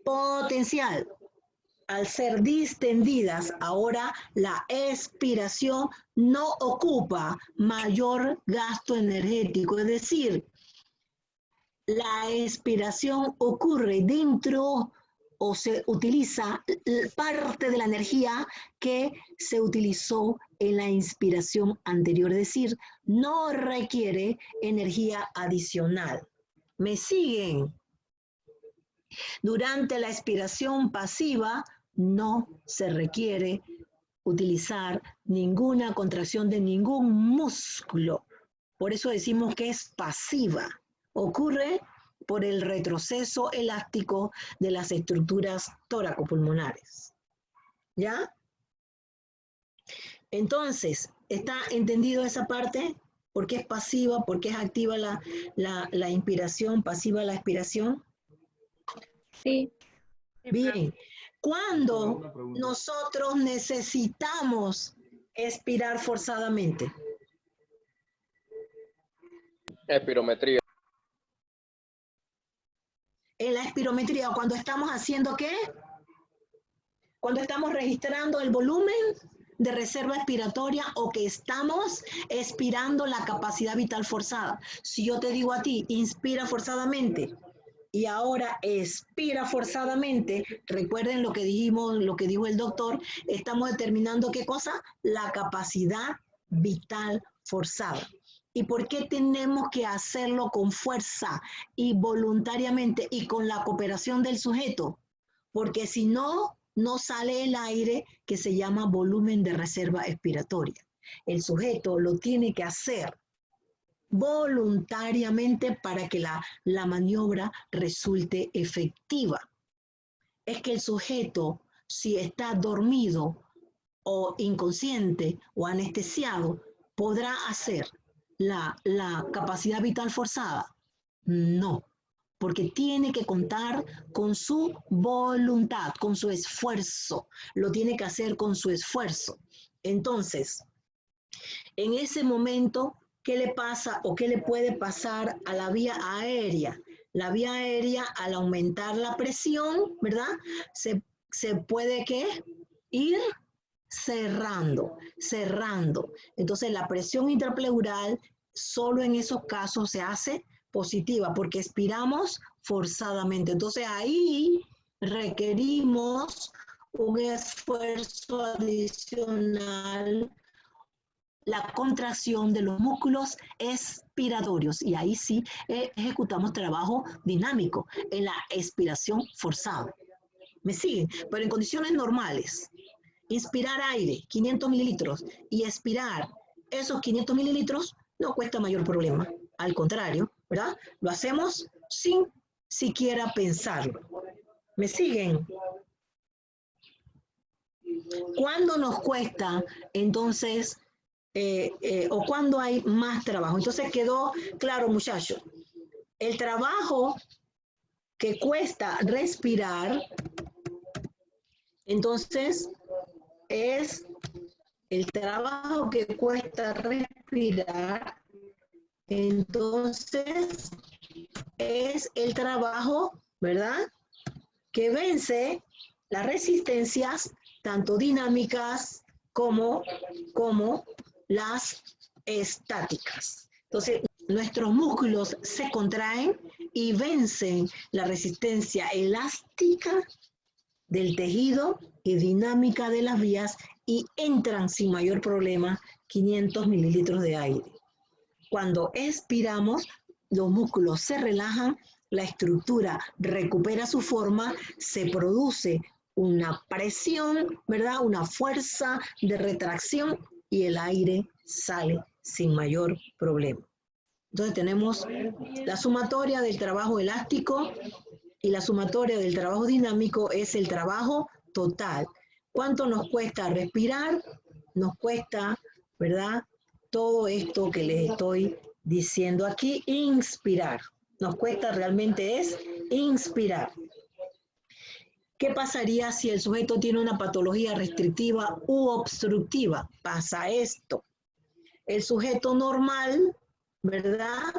potencial. Al ser distendidas, ahora la expiración no ocupa mayor gasto energético, es decir, la expiración ocurre dentro o se utiliza parte de la energía que se utilizó en la inspiración anterior, es decir, no requiere energía adicional. ¿Me siguen? Durante la expiración pasiva no se requiere utilizar ninguna contracción de ningún músculo. Por eso decimos que es pasiva. Ocurre por el retroceso elástico de las estructuras tóraco-pulmonares. ¿Ya? Entonces, ¿está entendido esa parte? ¿Por qué es pasiva? ¿Por qué es activa la inspiración, pasiva la expiración? Sí. Bien. ¿Cuándo nosotros necesitamos expirar forzadamente? Espirometría. En la espirometría, cuando estamos haciendo ¿qué? Cuando estamos registrando el volumen de reserva expiratoria o que estamos expirando la capacidad vital forzada. Si yo te digo a ti, inspira forzadamente y ahora expira forzadamente, recuerden lo que dijimos, lo que dijo el doctor, estamos determinando ¿qué cosa? La capacidad vital forzada. ¿Y por qué tenemos que hacerlo con fuerza y voluntariamente y con la cooperación del sujeto? Porque si no, no sale el aire que se llama volumen de reserva expiratoria. El sujeto lo tiene que hacer voluntariamente para que la maniobra resulte efectiva. Es que el sujeto, si está dormido o inconsciente o anestesiado, podrá hacer la capacidad vital forzada. No, porque tiene que contar con su voluntad, con su esfuerzo. Lo tiene que hacer con su esfuerzo. Entonces, en ese momento, ¿qué le pasa o qué le puede pasar a la vía aérea? La vía aérea, al aumentar la presión, ¿verdad? Se puede ¿qué? Ir cerrando. Entonces, la presión intrapleural solo en esos casos se hace positiva porque expiramos forzadamente. Entonces, ahí requerimos un esfuerzo adicional, la contracción de los músculos expiratorios, y ahí sí ejecutamos trabajo dinámico en la expiración forzada. ¿Me siguen? Pero en condiciones normales, inspirar aire, 500 mililitros, y expirar esos 500 mililitros no cuesta mayor problema. Al contrario, ¿verdad? Lo hacemos sin siquiera pensarlo. ¿Me siguen? ¿Cuándo nos cuesta entonces o cuándo hay más trabajo. Entonces quedó claro, muchachos, el trabajo que cuesta respirar, entonces es el trabajo que cuesta respirar, entonces es el trabajo, ¿verdad?, que vence las resistencias, tanto dinámicas como las estáticas. Entonces, nuestros músculos se contraen y vencen la resistencia elástica del tejido y dinámica de las vías y entran sin mayor problema 500 mililitros de aire. Cuando expiramos, los músculos se relajan, la estructura recupera su forma, se produce una presión, ¿verdad?, una fuerza de retracción y el aire sale sin mayor problema. Entonces tenemos la sumatoria del trabajo elástico y la sumatoria del trabajo dinámico es el trabajo total. ¿Cuánto nos cuesta respirar? Nos cuesta, ¿verdad?, todo esto que les estoy diciendo aquí, inspirar. Nos cuesta realmente es inspirar. ¿Qué pasaría si el sujeto tiene una patología restrictiva u obstructiva? Pasa esto. El sujeto normal, ¿verdad?,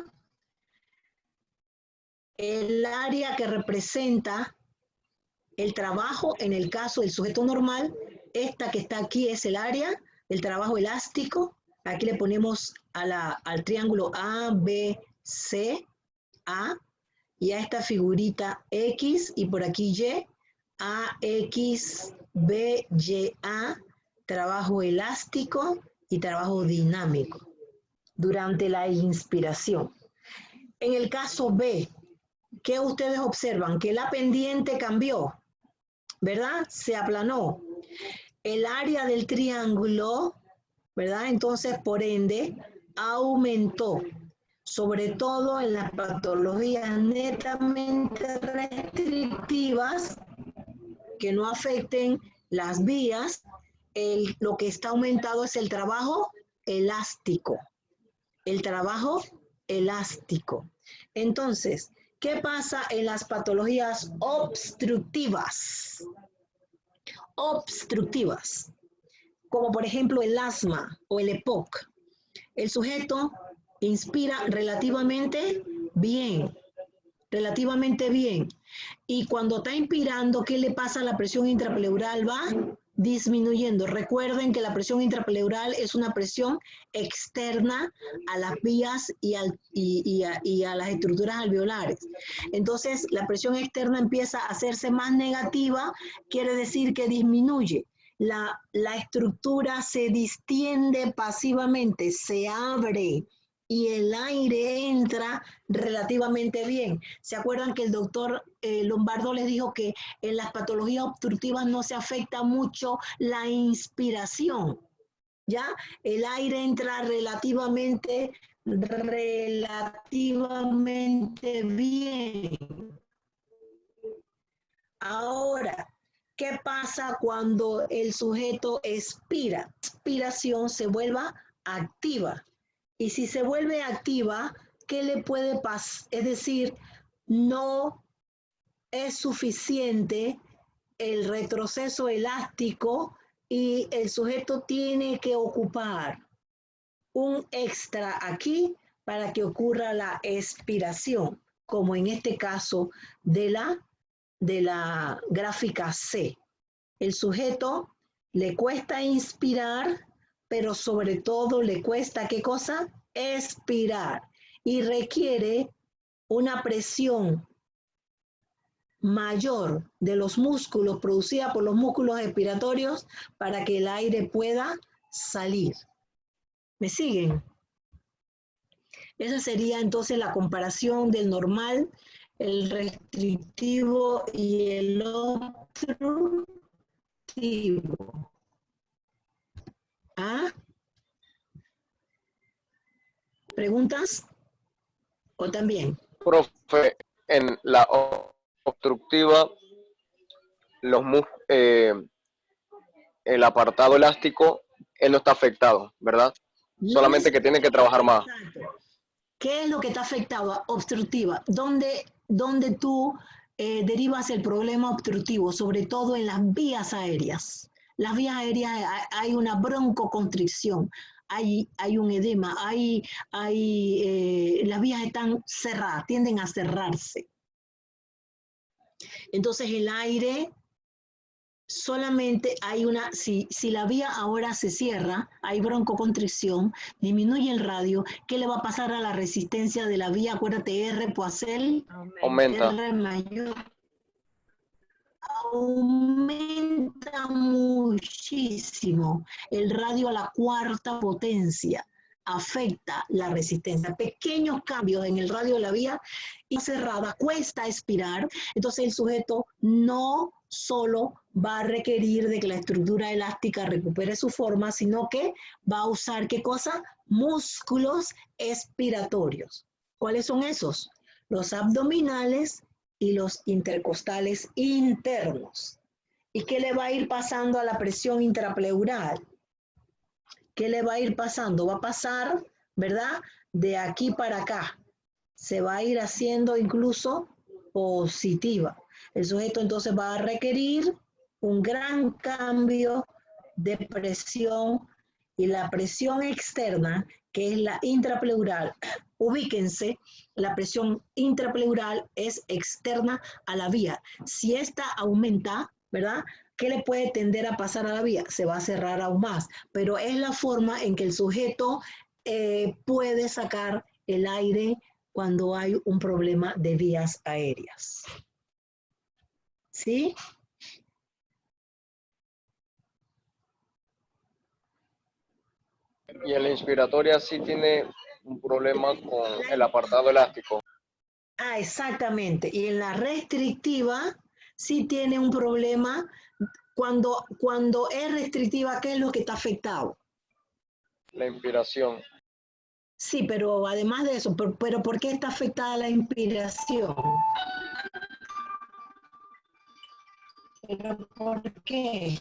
el área que representa el trabajo, en el caso del sujeto normal, esta que está aquí es el área del trabajo elástico. Aquí le ponemos al triángulo A, B, C, A, y a esta figurita X, y por aquí Y, A, X, B, Y, A, trabajo elástico y trabajo dinámico durante la inspiración. En el caso B, ¿qué ustedes observan? Que la pendiente cambió, ¿verdad? Se aplanó. El área del triángulo, ¿verdad? Entonces, por ende, aumentó, sobre todo en las patologías netamente restrictivas que no afecten las vías. Lo que está aumentado es el trabajo elástico. El trabajo elástico. Entonces, ¿qué pasa en las patologías obstructivas? Obstructivas, como por ejemplo el asma o el EPOC. El sujeto inspira relativamente bien, y cuando está inspirando, ¿qué le pasa a la presión intrapleural? Va disminuyendo. Recuerden que la presión intrapleural es una presión externa a las vías y a las estructuras alveolares. Entonces, la presión externa empieza a hacerse más negativa, quiere decir que disminuye. La estructura se distiende pasivamente, se abre y el aire entra relativamente bien. ¿Se acuerdan que el doctor Lombardo les dijo que en las patologías obstructivas no se afecta mucho la inspiración? ¿Ya? El aire entra relativamente bien. Ahora, ¿qué pasa cuando el sujeto expira? La expiración se vuelva activa. Y si se vuelve activa, ¿qué le puede pasar? Es decir, no es suficiente el retroceso elástico y el sujeto tiene que ocupar un extra aquí para que ocurra la expiración, como en este caso de la gráfica C. El sujeto le cuesta inspirar, pero sobre todo le cuesta, ¿qué cosa? Expirar. Y requiere una presión mayor de los músculos, producida por los músculos expiratorios, para que el aire pueda salir. ¿Me siguen? Esa sería entonces la comparación del normal, el restrictivo y el obstructivo. ¿Ah? ¿Preguntas? ¿O también? Profe, en la obstructiva, el apartado elástico, él no está afectado, ¿verdad? solamente que tiene que trabajar más. Exacto. ¿Qué es lo que está afectado? Obstructiva. ¿Dónde tú derivas el problema obstructivo? Sobre todo en las vías aéreas. Las vías aéreas hay una broncoconstricción, hay un edema, las vías están cerradas, tienden a cerrarse. Entonces el aire solamente hay una, si la vía ahora se cierra, hay broncoconstricción, disminuye el radio, ¿qué le va a pasar a la resistencia de la vía? Acuérdate, R Poiseuille, Aumenta. R mayor, aumenta muchísimo. El radio a la cuarta potencia afecta la resistencia. Pequeños cambios en el radio de la vía y cerrada, cuesta expirar, entonces el sujeto no solo va a requerir de que la estructura elástica recupere su forma, sino que va a usar, ¿qué cosa? Músculos expiratorios. ¿Cuáles son esos? Los abdominales y los intercostales internos. ¿Y qué le va a ir pasando a la presión intrapleural? ¿Qué le va a ir pasando? Va a pasar, ¿verdad? De aquí para acá. Se va a ir haciendo incluso positiva. El sujeto entonces va a requerir un gran cambio de presión y la presión externa, que es la intrapleural. Ubíquense, la presión intrapleural es externa a la vía. Si esta aumenta, ¿verdad? ¿Qué le puede tender a pasar a la vía? Se va a cerrar aún más, pero es la forma en que el sujeto puede sacar el aire cuando hay un problema de vías aéreas. ¿Sí? Y en la inspiratoria sí tiene un problema con el apartado elástico. Ah, exactamente. Y en la restrictiva sí tiene un problema. Cuando es restrictiva, ¿qué es lo que está afectado? La inspiración. Sí, pero además de eso, pero ¿por qué está afectada la inspiración? ¿Pero por qué?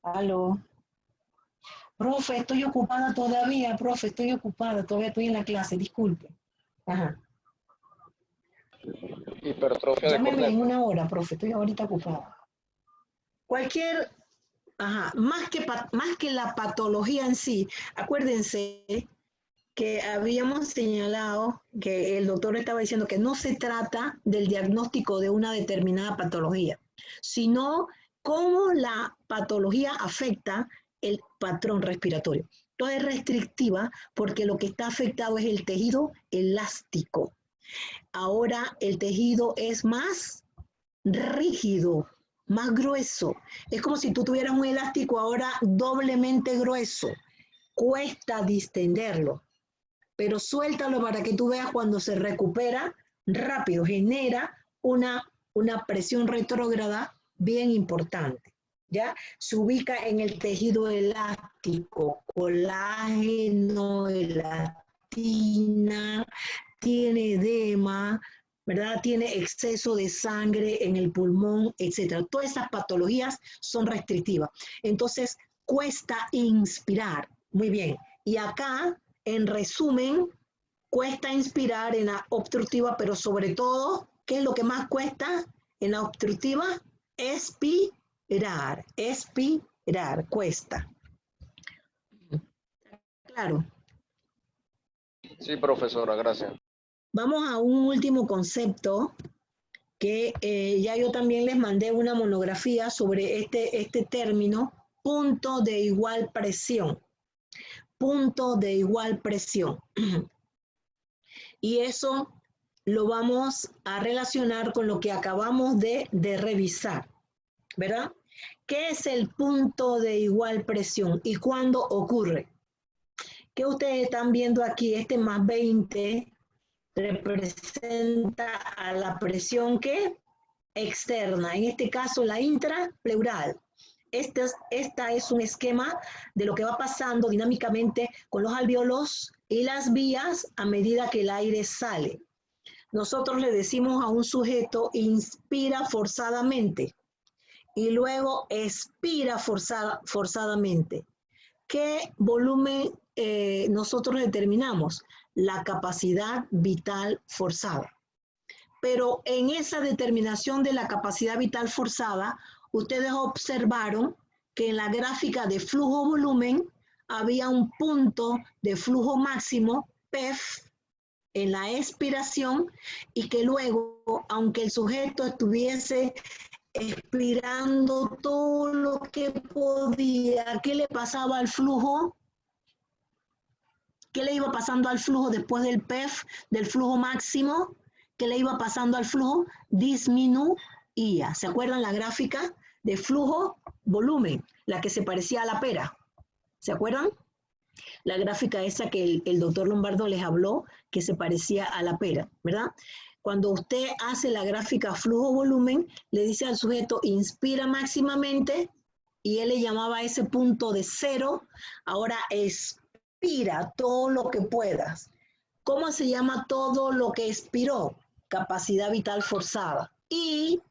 Aló. Profe, estoy ocupada todavía, profe, estoy ocupada, todavía estoy en la clase, disculpe. Ajá. Hipertrofia de Llámeme en corneto. una hora, profe, estoy ahorita ocupada. Cualquier, más que la patología en sí, acuérdense que habíamos señalado que el doctor estaba diciendo que no se trata del diagnóstico de una determinada patología, sino cómo la patología afecta el patrón respiratorio. Entonces es restrictiva porque lo que está afectado es el tejido elástico. Ahora el tejido es más rígido, más grueso. Es como si tú tuvieras un elástico ahora doblemente grueso. Cuesta distenderlo, pero suéltalo para que tú veas cuando se recupera rápido, genera una presión retrógrada bien importante. ¿Ya? Se ubica en el tejido elástico, colágeno, elastina, tiene edema, ¿verdad? Tiene exceso de sangre en el pulmón, etc. Todas esas patologías son restrictivas. Entonces, cuesta inspirar. Muy bien. Y acá, en resumen, cuesta inspirar en la obstructiva, pero sobre todo, ¿qué es lo que más cuesta en la obstructiva? Expirar, cuesta. Claro. Sí, profesora, gracias. Vamos a un último concepto que ya yo también les mandé una monografía sobre este término, punto de igual presión. Punto de igual presión. Y eso lo vamos a relacionar con lo que acabamos de revisar, ¿verdad? ¿Qué es el punto de igual presión y cuándo ocurre? ¿Qué ustedes están viendo aquí? Este más 20 representa a la presión que externa, en este caso la intrapleural. Esta es un esquema de lo que va pasando dinámicamente con los alvéolos y las vías a medida que el aire sale. Nosotros le decimos a un sujeto, inspira forzadamente. y luego expira forzadamente. ¿Qué volumen nosotros determinamos? La capacidad vital forzada. Pero en esa determinación de la capacidad vital forzada, ustedes observaron que en la gráfica de flujo-volumen había un punto de flujo máximo, PEF, en la expiración, y que luego, aunque el sujeto estuviese expirando todo lo que podía, ¿qué le pasaba al flujo? ¿Qué le iba pasando al flujo después del PEF, del flujo máximo? ¿Qué le iba pasando al flujo? Disminuía. ¿Se acuerdan la gráfica de flujo-volumen? La que se parecía a la pera. ¿Se acuerdan? La gráfica esa que el doctor Lombardo les habló, que se parecía a la pera, ¿verdad? Cuando usted hace la gráfica flujo-volumen, le dice al sujeto, inspira máximamente, y él le llamaba a ese punto de 0, ahora expira todo lo que puedas. ¿Cómo se llama todo lo que expiró? Capacidad vital forzada. Y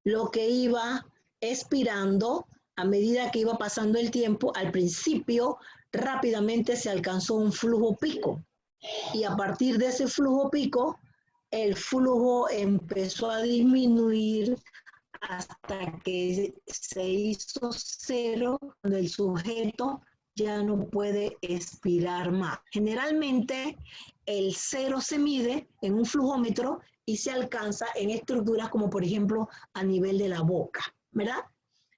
lo que iba expirando, a medida que iba pasando el tiempo, al principio rápidamente se alcanzó un flujo pico. Y a partir de ese flujo pico, el flujo empezó a disminuir hasta que se hizo 0, cuando el sujeto ya no puede expirar más. Generalmente el 0 se mide en un flujómetro y se alcanza en estructuras como por ejemplo a nivel de la boca, ¿verdad?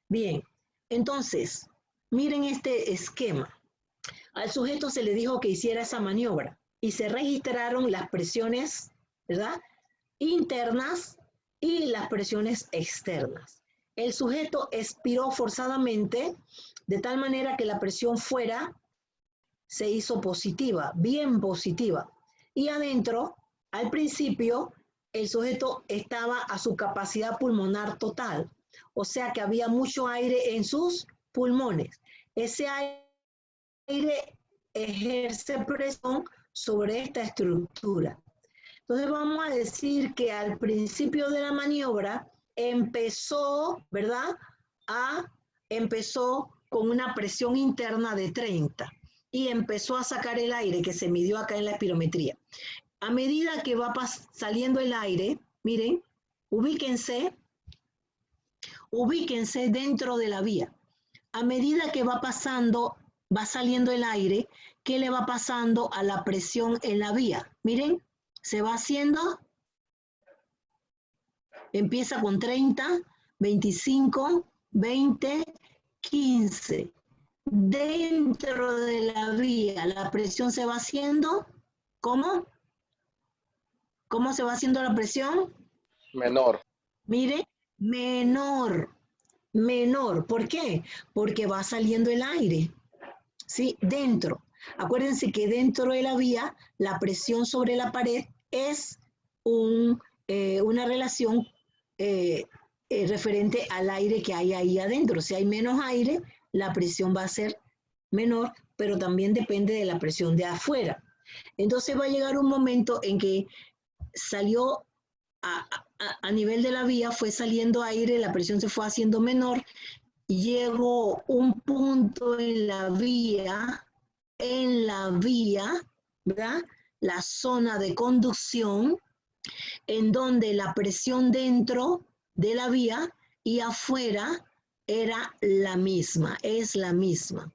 Bien, entonces, miren este esquema. Al sujeto se le dijo que hiciera esa maniobra y se registraron las presiones, ¿verdad?, internas y las presiones externas. El sujeto expiró forzadamente de tal manera que la presión fuera se hizo positiva, bien positiva. Y adentro, al principio, el sujeto estaba a su capacidad pulmonar total. O sea que había mucho aire en sus pulmones. Ese aire ejerce presión sobre esta estructura. Entonces vamos a decir que al principio de la maniobra empezó, ¿verdad? Empezó con una presión interna de 30 y empezó a sacar el aire que se midió acá en la espirometría. A medida que va saliendo el aire, miren, ubíquense dentro de la vía. A medida que va saliendo el aire, ¿qué le va pasando a la presión en la vía? Miren, se va haciendo, empieza con 30, 25, 20, 15. Dentro de la vía, la presión se va haciendo, ¿cómo? ¿Cómo se va haciendo la presión? Menor. Mire, menor. ¿Por qué? Porque va saliendo el aire, ¿sí? Dentro. Acuérdense que dentro de la vía, la presión sobre la pared es una relación referente al aire que hay ahí adentro. Si hay menos aire, la presión va a ser menor, pero también depende de la presión de afuera. Entonces va a llegar un momento en que salió a nivel de la vía, fue saliendo aire, la presión se fue haciendo menor, y llegó un punto en la vía, ¿verdad?, la zona de conducción, en donde la presión dentro de la vía y afuera era la misma, es la misma.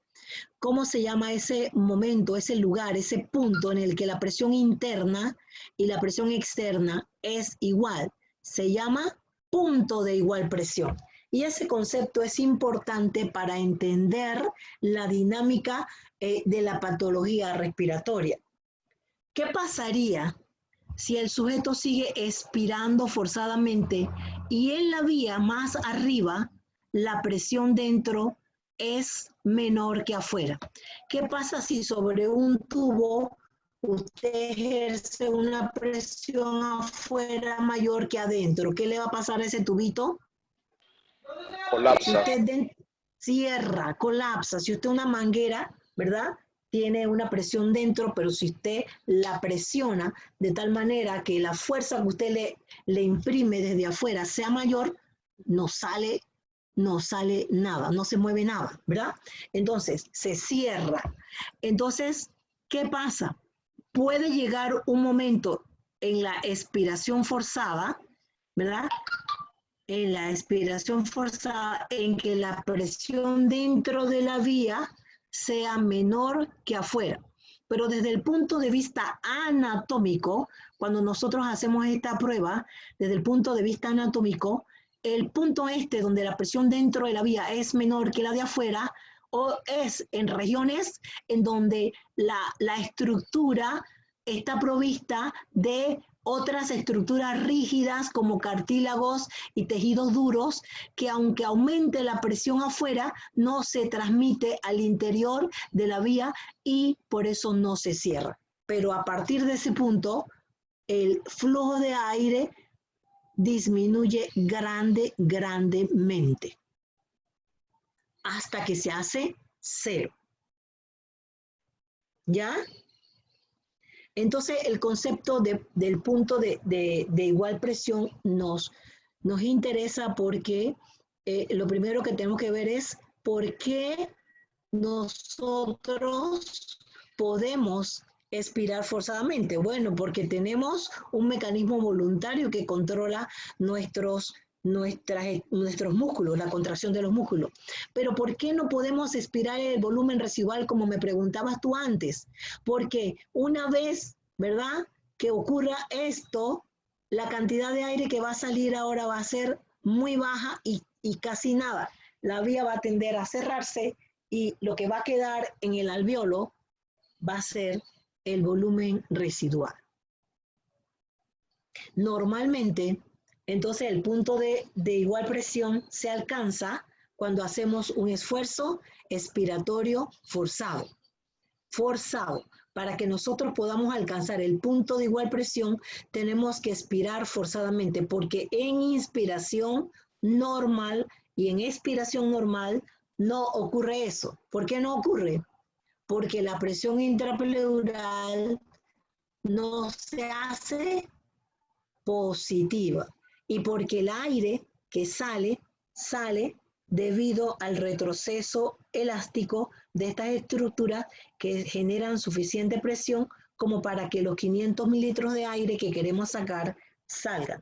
¿Cómo se llama ese momento, ese lugar, ese punto en el que la presión interna y la presión externa es igual? Se llama punto de igual presión. Y ese concepto es importante para entender la dinámica de la patología respiratoria. ¿Qué pasaría si el sujeto sigue expirando forzadamente y en la vía más arriba la presión dentro es menor que afuera? ¿Qué pasa si sobre un tubo usted ejerce una presión afuera mayor que adentro? ¿Qué le va a pasar a ese tubito? Colapsa. Si usted cierra, colapsa. Si usted una manguera, ¿verdad?, tiene una presión dentro, pero si usted la presiona de tal manera que la fuerza que usted le imprime desde afuera sea mayor, no sale no sale nada, no se mueve nada, ¿verdad? Entonces, se cierra. Entonces, ¿qué pasa? Puede llegar un momento en la expiración forzada, ¿verdad? En la expiración forzada en que la presión dentro de la vía sea menor que afuera. Pero desde el punto de vista anatómico, cuando nosotros hacemos esta prueba, desde el punto de vista anatómico, el punto este donde la presión dentro de la vía es menor que la de afuera, o es en regiones en donde la estructura está provista de otras estructuras rígidas como cartílagos y tejidos duros que aunque aumente la presión afuera, no se transmite al interior de la vía y por eso no se cierra. Pero a partir de ese punto, el flujo de aire disminuye grandemente hasta que se hace cero. ¿Ya? Entonces, el concepto del punto de igual presión nos interesa porque lo primero que tenemos que ver es por qué nosotros podemos expirar forzadamente. Bueno, porque tenemos un mecanismo voluntario que controla nuestros músculos, la contracción de los músculos. Pero ¿por qué no podemos expirar el volumen residual como me preguntabas tú antes? Porque una vez, ¿verdad?, que ocurra esto, la cantidad de aire que va a salir ahora va a ser muy baja y casi nada. La vía va a tender a cerrarse y lo que va a quedar en el alveolo va a ser el volumen residual. Normalmente, entonces el punto de igual presión se alcanza cuando hacemos un esfuerzo expiratorio forzado. Para que nosotros podamos alcanzar el punto de igual presión, tenemos que expirar forzadamente, porque en inspiración normal y en expiración normal no ocurre eso. ¿Por qué no ocurre? Porque la presión intrapleural no se hace positiva y porque el aire que sale debido al retroceso elástico de estas estructuras que generan suficiente presión como para que los 500 mililitros de aire que queremos sacar salgan.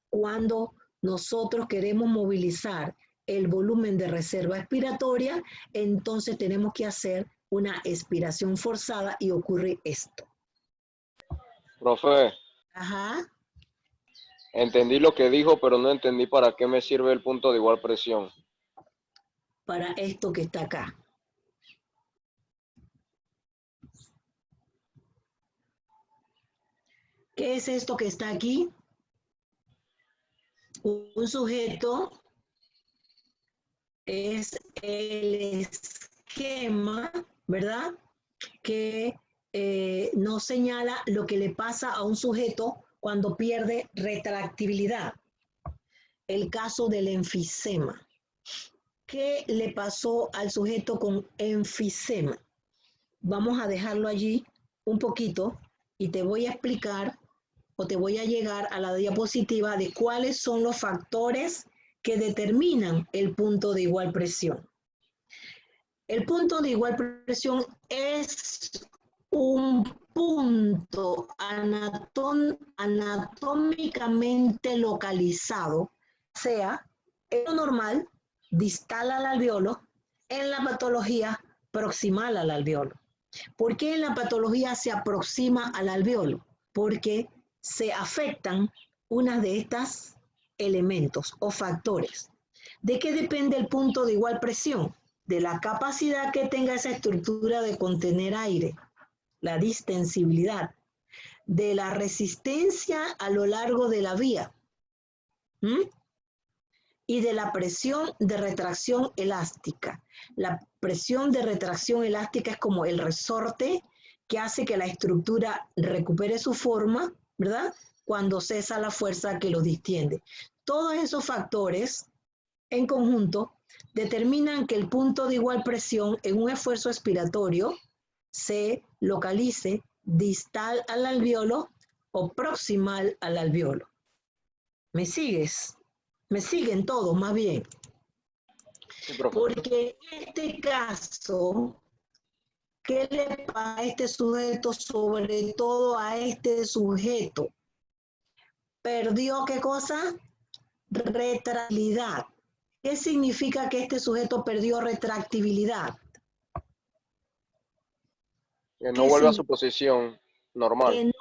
Cuando nosotros queremos movilizar el volumen de reserva expiratoria, entonces tenemos que hacer una expiración forzada y ocurre esto. Profe. Ajá. Entendí lo que dijo, pero no entendí para qué me sirve el punto de igual presión. Para esto que está acá. ¿Qué es esto que está aquí? Un sujeto es el esquema, ¿verdad?, que nos señala lo que le pasa a un sujeto cuando pierde retractibilidad. El caso del enfisema. ¿Qué le pasó al sujeto con enfisema? Vamos a dejarlo allí un poquito y te voy a explicar o te voy a llegar a la diapositiva de cuáles son los factores que determinan el punto de igual presión. El punto de igual presión es un punto anatómicamente localizado, sea en lo normal, distal al alveolo, en la patología proximal al alveolo. ¿Por qué en la patología se aproxima al alveolo? Porque se afectan unas de estas elementos o factores. ¿De qué depende el punto de igual presión? De la capacidad que tenga esa estructura de contener aire, la distensibilidad, de la resistencia a lo largo de la vía y de la presión de retracción elástica. La presión de retracción elástica es como el resorte que hace que la estructura recupere su forma, ¿verdad?, cuando cesa la fuerza que lo distiende. Todos esos factores en conjunto determinan que el punto de igual presión en un esfuerzo expiratorio se localice distal al alveolo o proximal al alveolo. ¿Me sigues? ¿Me siguen todos más bien? Sí, profe. Porque en este caso, ¿qué le pasa a este sujeto, sobre todo a este sujeto? Perdió, ¿qué cosa? Retractibilidad. ¿Qué significa que este sujeto perdió retractibilidad? Que no ¿Qué vuelve a su significa? posición normal. Que no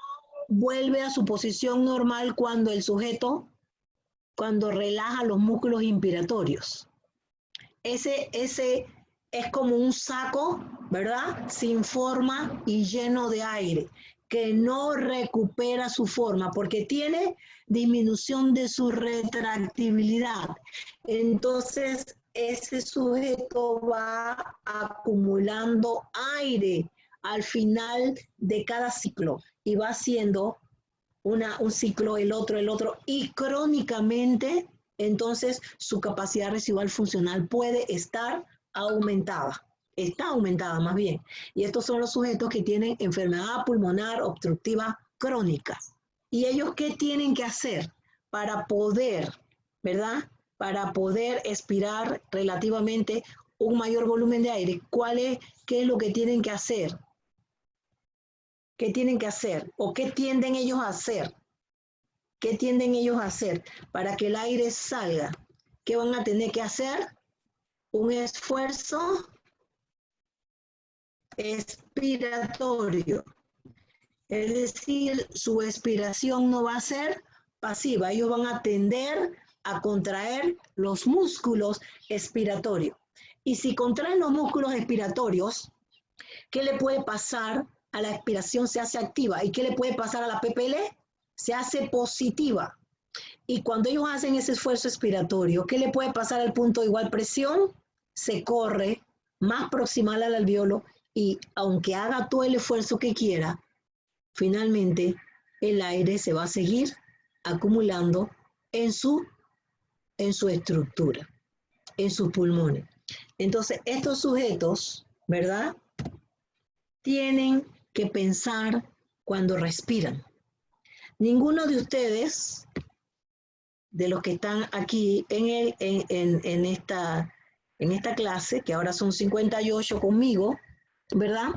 vuelve a su posición normal cuando el sujeto, cuando relaja los músculos inspiratorios. Ese es como un saco, ¿verdad? Sin forma y lleno de aire, que no recupera su forma porque tiene disminución de su retractibilidad. Entonces, ese sujeto va acumulando aire al final de cada ciclo y va haciendo un ciclo, el otro, y crónicamente, entonces su capacidad residual funcional puede estar aumentada. Está aumentada más bien. Y estos son los sujetos que tienen enfermedad pulmonar obstructiva crónica. ¿Y ellos qué tienen que hacer para poder, verdad? Para poder expirar relativamente un mayor volumen de aire. ¿Qué es lo que tienen que hacer? ¿Qué tienen que hacer? ¿O qué tienden ellos a hacer? ¿Qué tienden ellos a hacer? Para que el aire salga, ¿qué van a tener que hacer? Un esfuerzo expiratorio. Es decir, su expiración no va a ser pasiva. Ellos van a tender a contraer los músculos expiratorios. Y si contraen los músculos expiratorios, ¿qué le puede pasar a la expiración? Se hace activa. ¿Y qué le puede pasar a la PPL? Se hace positiva. Y cuando ellos hacen ese esfuerzo expiratorio, ¿qué le puede pasar al punto de igual presión? Se corre más proximal al alveolo y aunque haga todo el esfuerzo que quiera, finalmente el aire se va a seguir acumulando en su estructura, en sus pulmones. Entonces, estos sujetos, ¿verdad? Tienen que pensar cuando respiran. Ninguno de ustedes, de los que están aquí en esta clase, que ahora son 58 conmigo, ¿verdad?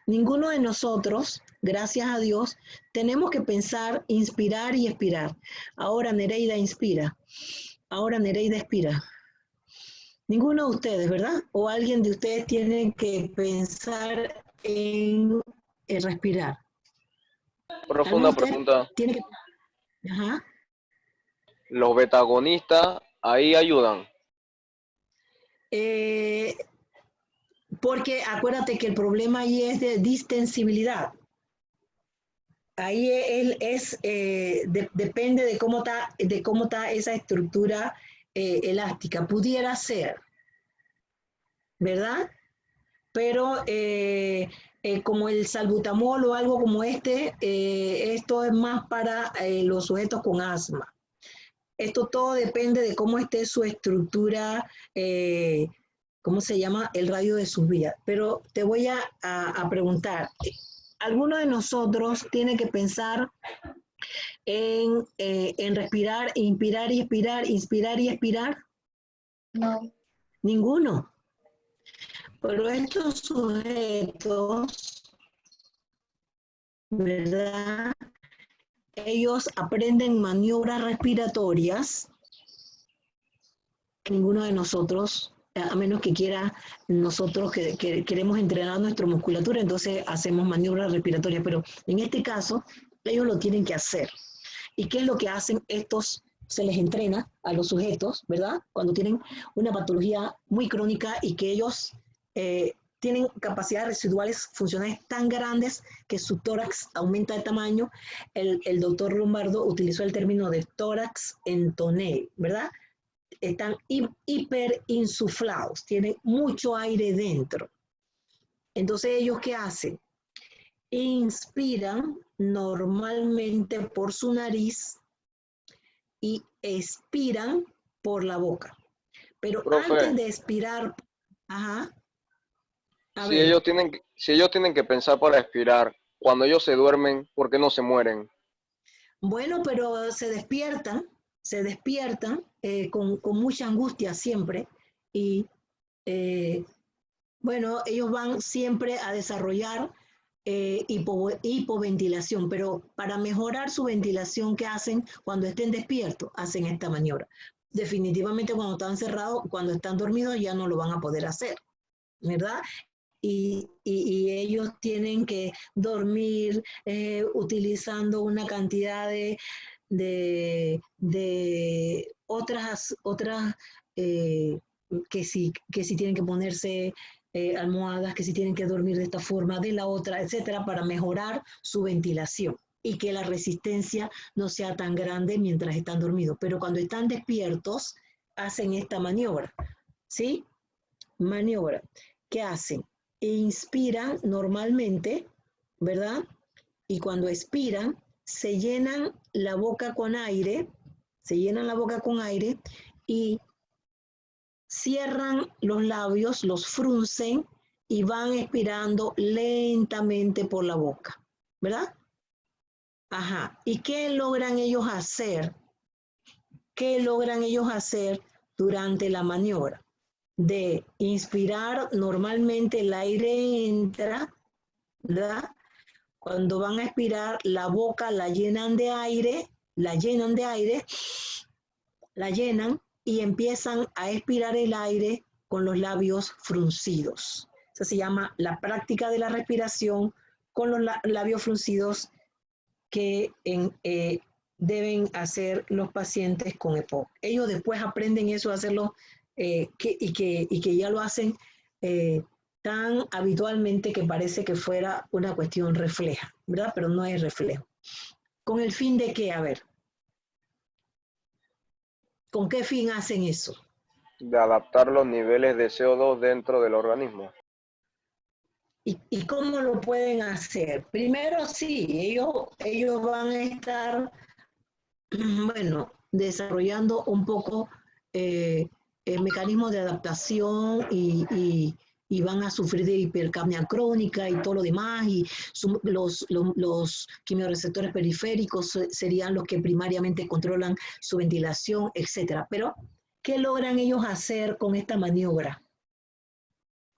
Ninguno de nosotros, gracias a Dios, tenemos que pensar, inspirar y expirar. Ahora Nereida inspira, ahora Nereida expira. Ninguno de ustedes, ¿verdad? O alguien de ustedes tiene que pensar en respirar. ¿Alguno Profunda de ustedes pregunta. tiene que... Ajá. ¿Los betagonistas ahí ayudan? Porque acuérdate que el problema ahí es de distensibilidad. Ahí depende de cómo está esa estructura elástica. Pudiera ser, ¿verdad? Pero como el salbutamol o algo como esto es más para los sujetos con asma. Esto todo depende de cómo esté su estructura, ¿cómo se llama? El radio de sus vías. Pero te voy a preguntar, ¿alguno de nosotros tiene que pensar en respirar, inspirar y expirar, inspirar y expirar? No. Ninguno. Pero estos sujetos, ¿verdad? Ellos aprenden maniobras respiratorias que ninguno de nosotros, a menos que quiera nosotros que queremos entrenar nuestra musculatura, entonces hacemos maniobras respiratorias, pero en este caso ellos lo tienen que hacer. ¿Y qué es lo que hacen estos? Se les entrena a los sujetos, ¿verdad? Cuando tienen una patología muy crónica y que ellos tienen capacidades residuales funcionales tan grandes que su tórax aumenta de tamaño. El doctor Lombardo utilizó el término de tórax entonel, ¿verdad? Están hiperinsuflados, tienen mucho aire dentro. Entonces, ¿ellos qué hacen? Inspiran normalmente por su nariz y expiran por la boca. Pero antes Profe, de expirar, ajá, a si ver, ellos tienen que pensar para expirar, cuando ellos se duermen, ¿por qué no se mueren? bueno, pero se despiertan con mucha angustia siempre y bueno, ellos van siempre a desarrollar hipoventilación, pero para mejorar su ventilación, ¿qué hacen? Cuando estén despiertos, hacen esta maniobra. Definitivamente cuando están cerrados, cuando están dormidos, ya no lo van a poder hacer, ¿verdad? Y ellos tienen que dormir utilizando una cantidad de otras que si tienen que ponerse almohadas, que si tienen que dormir de esta forma, de la otra, etcétera, para mejorar su ventilación y que la resistencia no sea tan grande mientras están dormidos. Pero cuando están despiertos, hacen esta maniobra, ¿sí? Maniobra. ¿Qué hacen? Inspiran normalmente, ¿verdad? Y cuando expiran, se llenan la boca con aire, y cierran los labios, los fruncen y van expirando lentamente por la boca, ¿verdad? Ajá. ¿Y qué logran ellos hacer? ¿Qué logran ellos hacer durante la maniobra? De inspirar, normalmente el aire entra, ¿verdad? Cuando van a expirar, la boca la llenan de aire, la llenan y empiezan a expirar el aire con los labios fruncidos. Eso se llama la práctica de la respiración con los labios fruncidos que deben hacer los pacientes con EPOC. Ellos después aprenden eso, a hacerlo y que ya lo hacen tan habitualmente que parece que fuera una cuestión refleja, ¿verdad? Pero no es reflejo. ¿Con el fin de qué? A ver. ¿Con qué fin hacen eso? De adaptar los niveles de CO2 dentro del organismo. ¿Y cómo lo pueden hacer? Primero, sí, ellos van a estar, bueno, desarrollando un poco el mecanismo de adaptación y van a sufrir de hipercapnia crónica y todo lo demás, y los quimiorreceptores periféricos serían los que primariamente controlan su ventilación, etcétera. Pero, ¿qué logran ellos hacer con esta maniobra?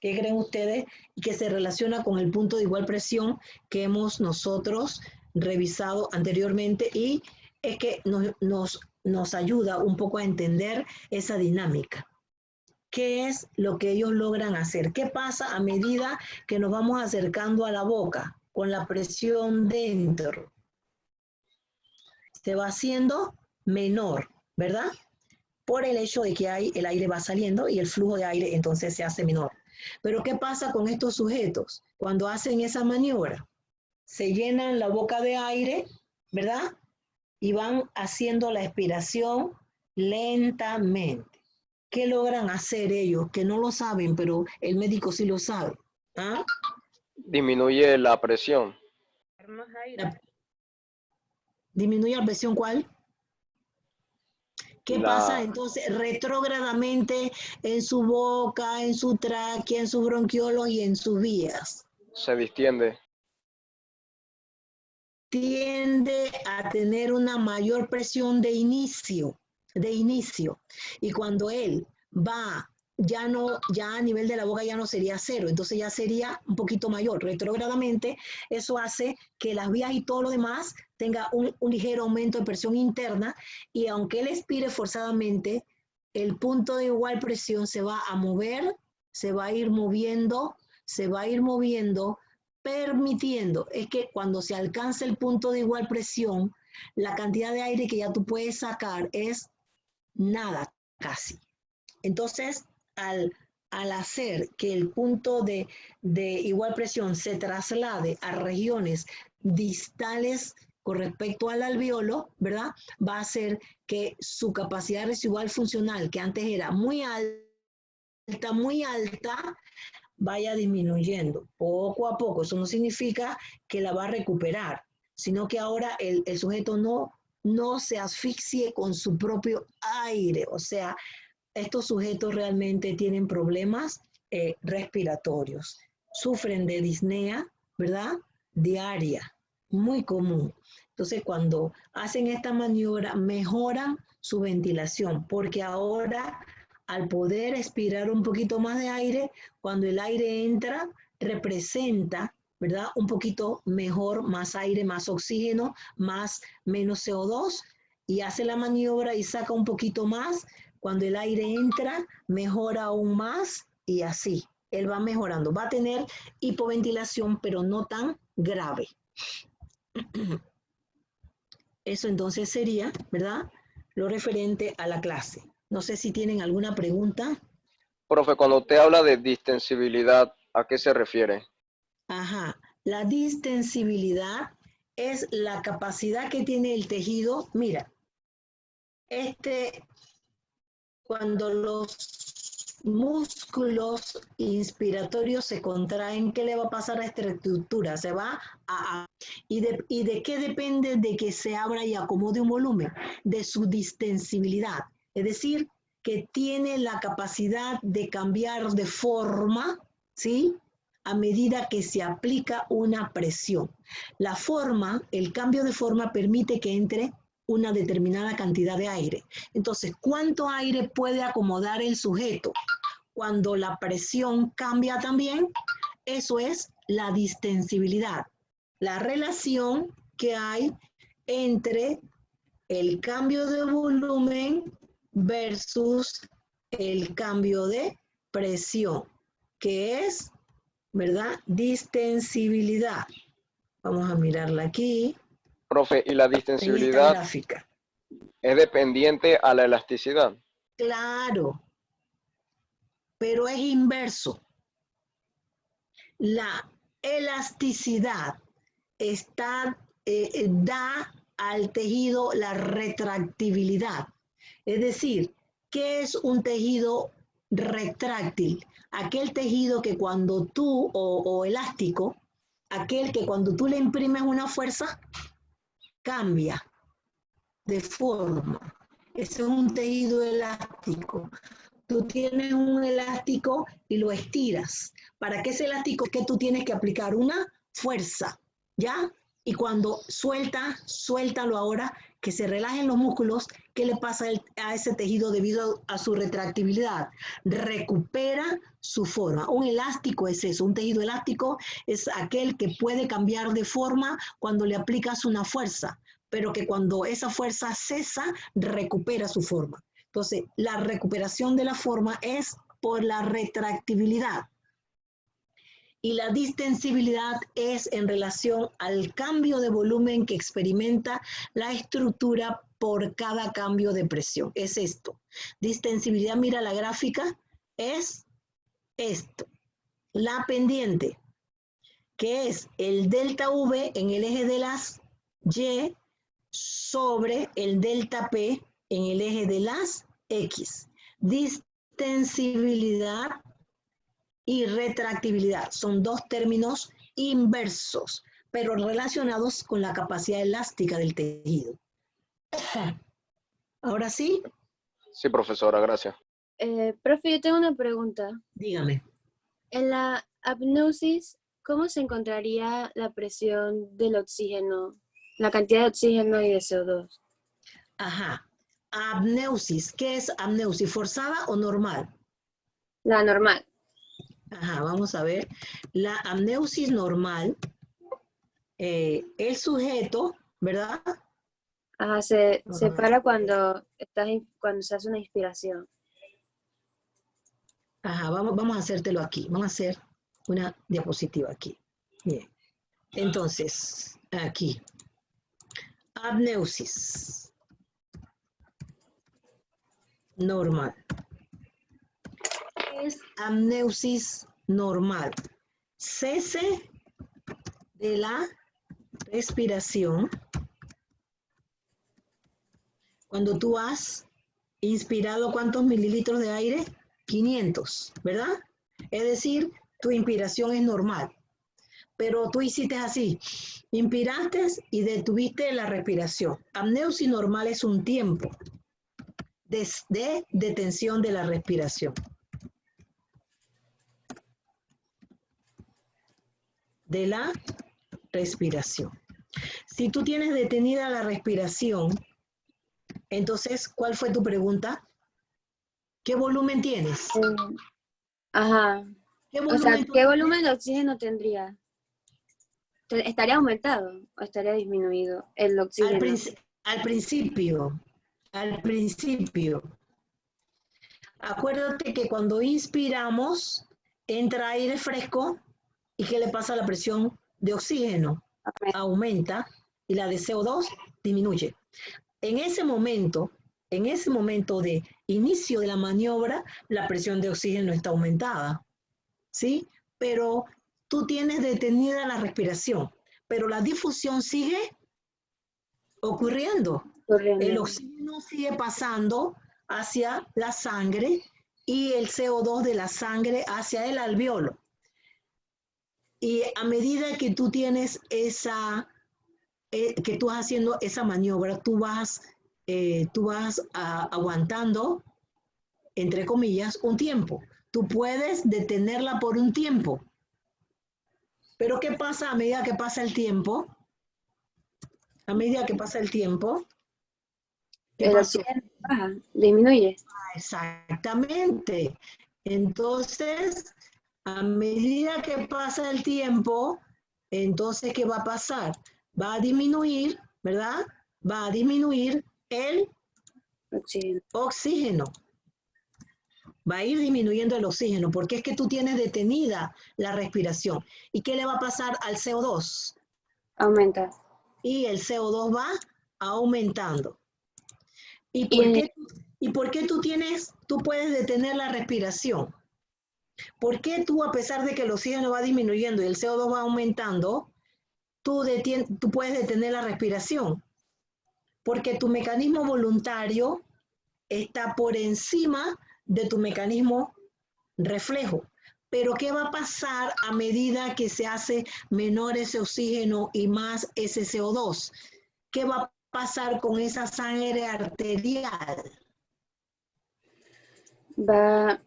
¿Qué creen ustedes? Y que se relaciona con el punto de igual presión que hemos nosotros revisado anteriormente, y es que nos ayuda un poco a entender esa dinámica. ¿Qué es lo que ellos logran hacer? ¿Qué pasa a medida que nos vamos acercando a la boca con la presión dentro? Se va haciendo menor, ¿verdad? Por el hecho de que el aire va saliendo y el flujo de aire entonces se hace menor. Pero ¿qué pasa con estos sujetos? Cuando hacen esa maniobra, se llenan la boca de aire, ¿verdad? Y van haciendo la expiración lentamente. ¿Qué logran hacer ellos? Que no lo saben, pero el médico sí lo sabe. ¿Ah? Disminuye la presión. ¿Disminuye la presión cuál? ¿Qué pasa entonces retrógradamente en su boca, en su tráquea, en sus bronquiolos y en sus vías? Se distiende. Tiende a tener una mayor presión de inicio. Y cuando él va, ya a nivel de la boca ya no sería 0, entonces ya sería un poquito mayor. Retrógradamente, eso hace que las vías y todo lo demás tenga un ligero aumento de presión interna, y aunque él expire forzadamente, el punto de igual presión se va a mover, se va a ir moviendo, permitiendo. Es que cuando se alcanza el punto de igual presión, la cantidad de aire que ya tú puedes sacar es nada casi. Entonces, al hacer que el punto de igual presión se traslade a regiones distales con respecto al alveolo, ¿verdad? Va a hacer que su capacidad residual funcional, que antes era muy alta, vaya disminuyendo poco a poco. Eso no significa que la va a recuperar, sino que ahora el sujeto no se asfixie con su propio aire. O sea, estos sujetos realmente tienen problemas respiratorios, sufren de disnea, ¿verdad? Diaria, muy común. Entonces, cuando hacen esta maniobra, mejoran su ventilación, porque ahora al poder expirar un poquito más de aire, cuando el aire entra, representa, ¿verdad? Un poquito mejor, más aire, más oxígeno, menos CO2, y hace la maniobra y saca un poquito más. Cuando el aire entra, mejora aún más y así. Él va mejorando. Va a tener hipoventilación, pero no tan grave. Eso entonces sería, ¿verdad? Lo referente a la clase. No sé si tienen alguna pregunta. Profe, cuando usted habla de distensibilidad, ¿a qué se refiere? Ajá. La distensibilidad es la capacidad que tiene el tejido. Mira, cuando los músculos inspiratorios se contraen, ¿qué le va a pasar a esta estructura? Se va a... ¿Y de qué depende de que se abra y acomode un volumen? De su distensibilidad. Es decir, que tiene la capacidad de cambiar de forma, ¿sí? A medida que se aplica una presión. La forma, el cambio de forma permite que entre una determinada cantidad de aire. Entonces, ¿cuánto aire puede acomodar el sujeto? Cuando la presión cambia también, eso es la distensibilidad. La relación que hay entre el cambio de volumen versus el cambio de presión, que es, ¿verdad? Distensibilidad. Vamos a mirarla aquí. Profe, ¿y la En esta distensibilidad gráfica. es dependiente a la elasticidad? Claro, pero es inverso. La elasticidad da al tejido la retractibilidad. Es decir, ¿qué es un tejido retráctil? Aquel tejido que cuando tú, o elástico, aquel que cuando tú le imprimes una fuerza, cambia de forma. Ese es un tejido elástico. Tú tienes un elástico y lo estiras. ¿Para qué ese elástico? Que tú tienes que aplicar una fuerza, ¿ya? Y cuando suéltalo ahora, que se relajen los músculos. ¿Qué le pasa a ese tejido debido a su retractibilidad? Recupera su forma. Un elástico es eso, un tejido elástico es aquel que puede cambiar de forma cuando le aplicas una fuerza, pero que cuando esa fuerza cesa, recupera su forma. Entonces, la recuperación de la forma es por la retractibilidad. Y la distensibilidad es en relación al cambio de volumen que experimenta la estructura por cada cambio de presión. Es esto. Distensibilidad, mira la gráfica, es esto. La pendiente, que es el delta V en el eje de las Y sobre el delta P en el eje de las X. Distensibilidad y retractibilidad son dos términos inversos, pero relacionados con la capacidad elástica del tejido. Ahora sí. Sí, profesora, gracias. Profe, yo tengo una pregunta. Dígame. En la apnosis, ¿cómo se encontraría la presión del oxígeno, la cantidad de oxígeno y de CO2? Ajá. Apneusis. ¿Qué es apneusis? ¿Forzada o normal? La normal. Ajá, vamos a ver. La apneusis normal, el sujeto, ¿verdad? Ajá, se para cuando se hace una inspiración. Ajá, vamos a hacértelo aquí. Vamos a hacer una diapositiva aquí. Bien. Entonces, aquí. Apneusis. Normal. ¿Qué es apneusis normal? Cese de la respiración cuando tú has inspirado ¿cuántos mililitros de aire? 500, ¿verdad? Es decir, tu inspiración es normal. Pero tú hiciste así, inspiraste y detuviste la respiración. Apneusis normal es un tiempo de detención de la respiración. De la respiración. Si tú tienes detenida la respiración, entonces, ¿cuál fue tu pregunta? ¿Qué volumen tienes? Ajá. ¿Qué O sea, volumen tú ¿qué volumen de oxígeno tendría? ¿Estaría aumentado o estaría disminuido el Al, oxígeno? al principio, al principio. Acuérdate que cuando inspiramos, entra aire fresco y ¿qué le pasa a la presión de oxígeno? Aumenta y la de CO2 disminuye. En ese momento de inicio de la maniobra, la presión de oxígeno está aumentada, ¿sí? Pero tú tienes detenida la respiración, pero la difusión sigue ocurriendo. Corriendo. El oxígeno sigue pasando hacia la sangre y el CO2 de la sangre hacia el alveolo. Y a medida que tú tienes que tú vas haciendo esa maniobra, tú vas aguantando, entre comillas, un tiempo. Tú puedes detenerla por un tiempo. Pero ¿qué pasa a medida que pasa el tiempo? A medida que pasa el tiempo, ¿qué El pasó? oxígeno baja, disminuye. Exactamente. Entonces, a medida que pasa el tiempo, entonces, ¿qué va a pasar? Va a disminuir, ¿verdad? Va a disminuir el oxígeno. Va a ir disminuyendo el oxígeno, porque es que tú tienes detenida la respiración. ¿Y qué le va a pasar al CO2? Aumenta. Y el CO2 va aumentando. ¿Y por qué tú puedes detener la respiración? ¿Por qué tú, a pesar de que el oxígeno va disminuyendo y el CO2 va aumentando, tú puedes detener la respiración? Porque tu mecanismo voluntario está por encima de tu mecanismo reflejo. Pero ¿qué va a pasar a medida que se hace menor ese oxígeno y más ese CO2? ¿Qué va a pasar con esa sangre arterial? Va,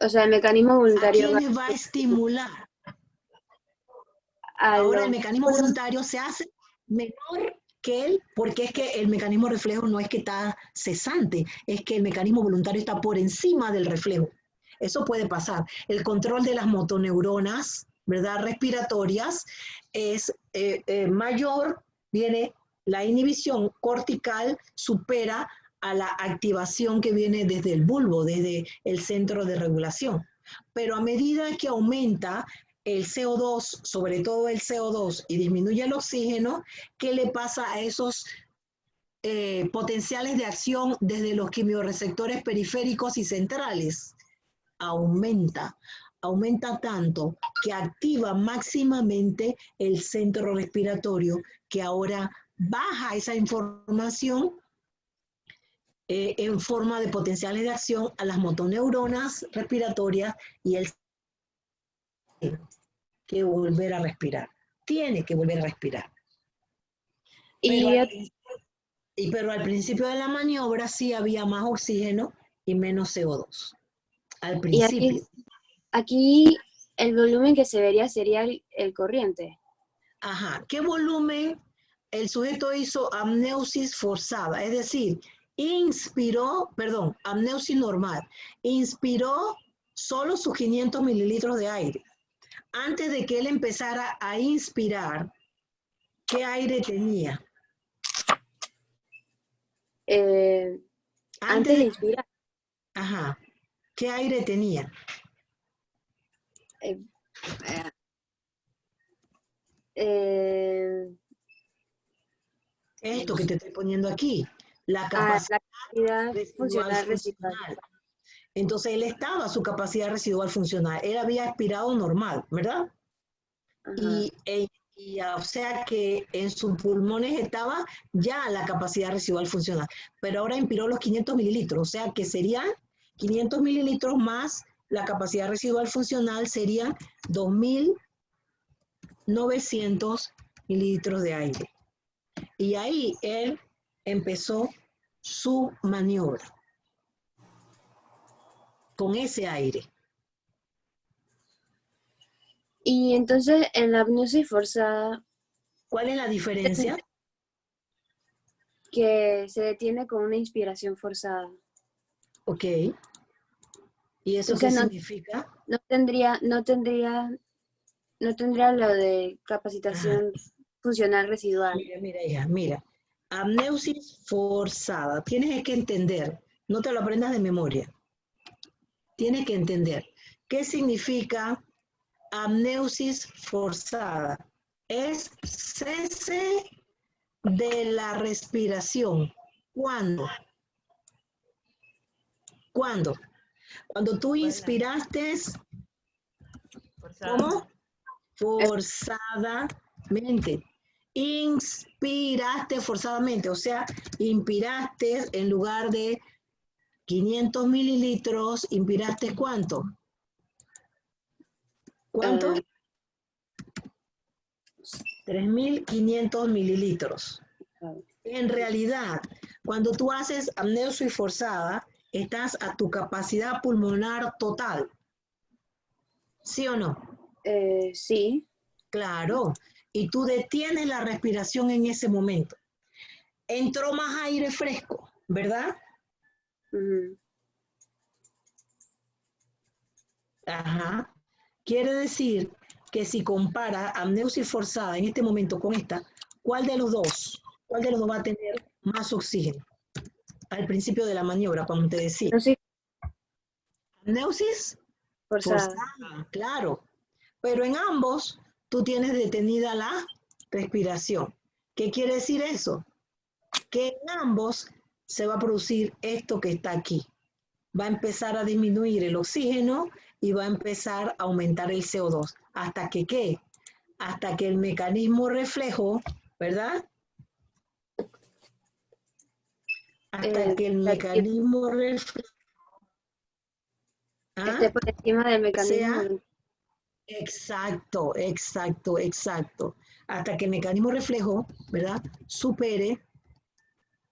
o sea, el mecanismo voluntario ¿A quiénes va a estimular? a Ahora el los mecanismo voluntario se hace menor que él, porque es que el mecanismo reflejo no es que está cesante, es que el mecanismo voluntario está por encima del reflejo. Eso puede pasar. El control de las motoneuronas, ¿verdad? Respiratorias es mayor, viene la inhibición cortical, supera a la activación que viene desde el bulbo, desde el centro de regulación. Pero a medida que aumenta el CO2, sobre todo el CO2, y disminuye el oxígeno, ¿qué le pasa a esos potenciales de acción desde los quimiorreceptores periféricos y centrales? Aumenta tanto que activa máximamente el centro respiratorio, que ahora baja esa información en forma de potenciales de acción a las motoneuronas respiratorias y el que volver a respirar. Tiene que volver a respirar. Pero al principio de la maniobra sí había más oxígeno y menos CO2. Al principio. Y aquí el volumen que se vería sería el corriente. Ajá. ¿Qué volumen? El sujeto hizo apneusis forzada, es decir, apneusis normal. Inspiró solo sus 500 mililitros de aire. Antes de que él empezara a inspirar, ¿qué aire tenía? Antes de inspirar. Ajá. ¿Qué aire tenía? Esto que te estoy poniendo aquí, la capacidad residual funcional. Entonces él estaba su capacidad residual funcional, él había expirado normal, ¿verdad? Y o sea que en sus pulmones estaba ya la capacidad residual funcional, pero ahora inspiró los 500 mililitros, o sea que serían 500 mililitros más la capacidad residual funcional, serían 2.900 mililitros de aire. Y ahí él empezó su maniobra con ese aire. Y entonces en la apneusis forzada, ¿Cuál es la diferencia? Que se detiene con una inspiración forzada. Ok. ¿Y eso qué significa? No tendría lo de capacitación funcional residual. Mira, hija, mira. Apneusis forzada. Tienes que entender, no te lo aprendas de memoria. Tienes que entender. ¿Qué significa apneusis forzada? Es cese de la respiración. ¿Cuándo? ¿Cuándo? Cuando tú inspiraste, ¿cómo? Forzadamente. Inspiraste forzadamente, o sea, inspiraste en lugar de 500 mililitros, inspiraste ¿cuánto? ¿Cuánto? 3.500 mililitros. En realidad, cuando tú haces apneusis forzada, estás a tu capacidad pulmonar total. ¿Sí o no? Sí. Claro. Y tú detienes la respiración en ese momento. Entró más aire fresco, ¿verdad? Uh-huh. Ajá. Quiere decir que si compara apneusis forzada en este momento con esta, ¿cuál de los dos va a tener más oxígeno? Al principio de la maniobra, como te decía. Apneusis forzada, claro. Pero en ambos, tú tienes detenida la respiración. ¿Qué quiere decir eso? Que en ambos se va a producir esto que está aquí. Va a empezar a disminuir el oxígeno y va a empezar a aumentar el CO2. ¿Hasta que qué? Hasta que el mecanismo reflejo, ¿verdad? Hasta que el mecanismo reflejo esté por encima del mecanismo. Exacto. Hasta que el mecanismo reflejo, ¿verdad? Supere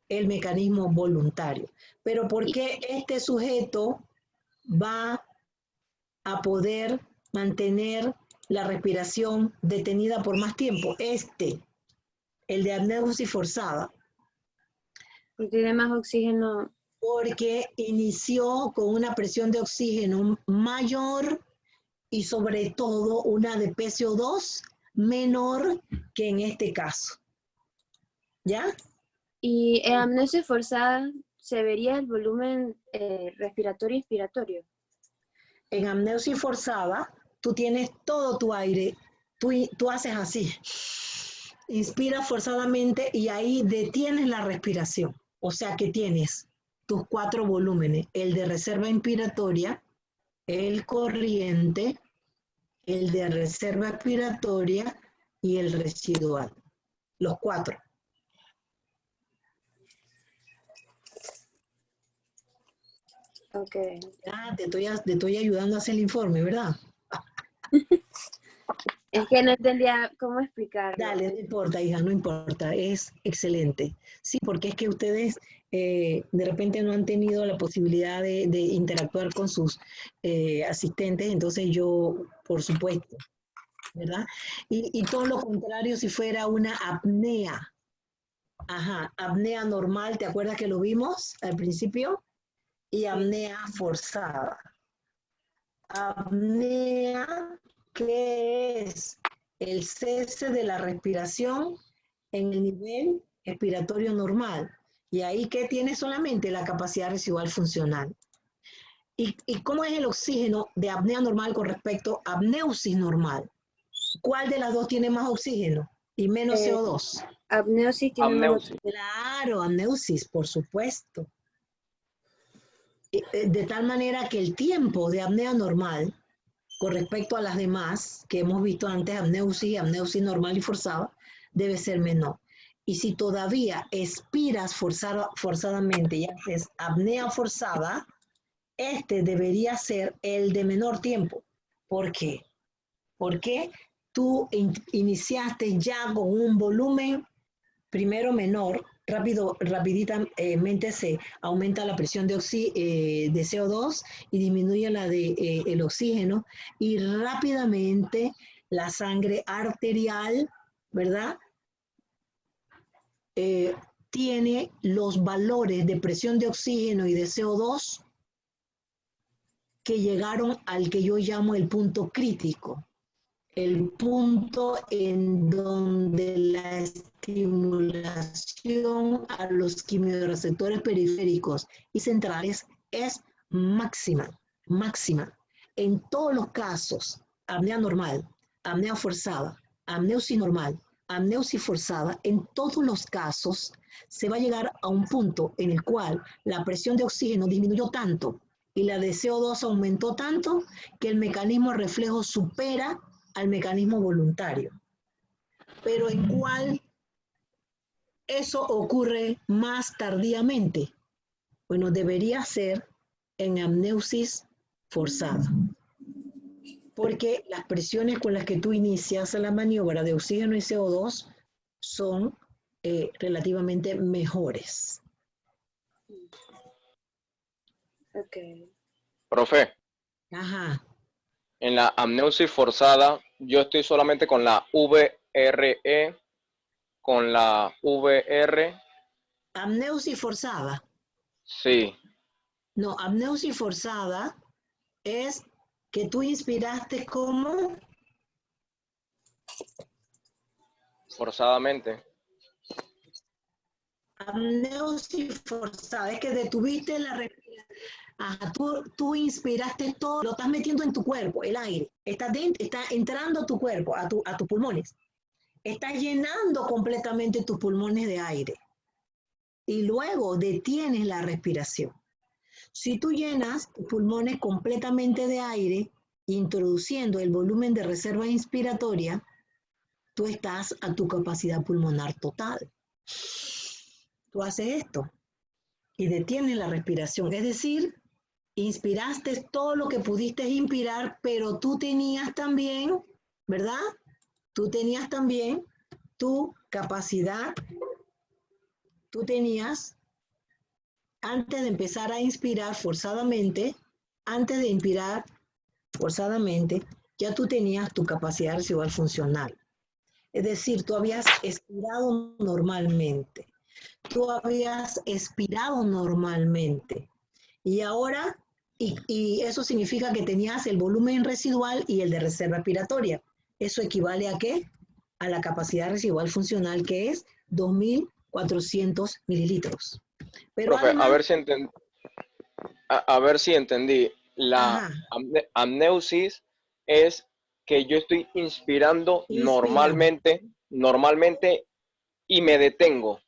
el mecanismo voluntario. Pero ¿por qué este sujeto va a poder mantener la respiración detenida por más tiempo? El de apneusis forzada. Porque tiene más oxígeno. Porque inició con una presión de oxígeno mayor y sobre todo una de PCO2 menor que en este caso. ¿Ya? Y en apneusis forzada se vería el volumen respiratorio-inspiratorio. En apneusis forzada, tú tienes todo tu aire, tú haces así, inspiras forzadamente y ahí detienes la respiración. O sea que tienes tus 4 volúmenes, el de reserva inspiratoria, el corriente, el de reserva expiratoria y el residual. Los 4. Ok. Ah, te estoy ayudando a hacer el informe, ¿verdad? Es que no entendía cómo explicarlo. Dale, no importa, hija, no importa, es excelente. Sí, porque es que ustedes de repente no han tenido la posibilidad de interactuar con sus asistentes, entonces yo, por supuesto, ¿verdad? Y todo lo contrario si fuera una apnea. Ajá, apnea normal, ¿te acuerdas que lo vimos al principio? Y apnea forzada. Apnea, ¿qué es? El cese de la respiración en el nivel expiratorio normal. Y ahí, ¿qué tiene solamente? La capacidad residual funcional. ¿Y cómo es el oxígeno de apnea normal con respecto a apneusis normal? ¿Cuál de las dos tiene más oxígeno y menos CO2? Apneusis tiene más oxígeno. Claro, apneusis, por supuesto. De tal manera que el tiempo de apnea normal con respecto a las demás que hemos visto antes, apneusis normal y forzada, debe ser menor. Y si todavía expiras forzadamente y haces apnea forzada, este debería ser el de menor tiempo. ¿Por qué? Porque tú iniciaste ya con un volumen primero menor, rapiditamente se aumenta la presión de CO2 y disminuye la de el oxígeno y rápidamente la sangre arterial, ¿verdad? Tiene los valores de presión de oxígeno y de CO2 que llegaron al que yo llamo el punto crítico, el punto en donde la estimulación a los quimiorreceptores periféricos y centrales es máxima, máxima. En todos los casos, apnea normal, apnea forzada, apneusis normal, apneusis forzada, en todos los casos se va a llegar a un punto en el cual la presión de oxígeno disminuyó tanto y la de CO2 aumentó tanto que el mecanismo reflejo supera al mecanismo voluntario. Pero ¿en cuál eso ocurre más tardíamente? Bueno, debería ser en apneusis forzada. Porque las presiones con las que tú inicias la maniobra de oxígeno y CO2 son relativamente mejores. Ok. Profe, Ajá. en la apneusis forzada, yo estoy solamente con la VRE, con la VR. Apneusis forzada. Sí, No, apneusis forzada es que tú inspiraste como forzadamente. apneusis forzada, es que detuviste la respiración. Ajá, tú inspiraste todo, lo estás metiendo en tu cuerpo, el aire. Está entrando a tu cuerpo, a tus pulmones. Estás llenando completamente tus pulmones de aire. Y luego detienes la respiración. Si tú llenas tus pulmones completamente de aire, introduciendo el volumen de reserva inspiratoria, tú estás a tu capacidad pulmonar total. Tú haces esto y detienes la respiración. Es decir, inspiraste todo lo que pudiste inspirar, pero tú tenías también, ¿verdad? Tú tenías también tu capacidad, tú tenías, antes de empezar a inspirar forzadamente, antes de inspirar forzadamente, ya tú tenías tu capacidad residual funcional. Es decir, tú habías expirado normalmente. Tú habías expirado normalmente. Y ahora, y eso significa que tenías el volumen residual y el de reserva respiratoria. ¿Eso equivale a qué? A la capacidad residual funcional, que es 2.400 mililitros. Pero Profe, además, a ver si entendí. La ajá, apneusis es que yo estoy inspirando inspirando, normalmente y me detengo.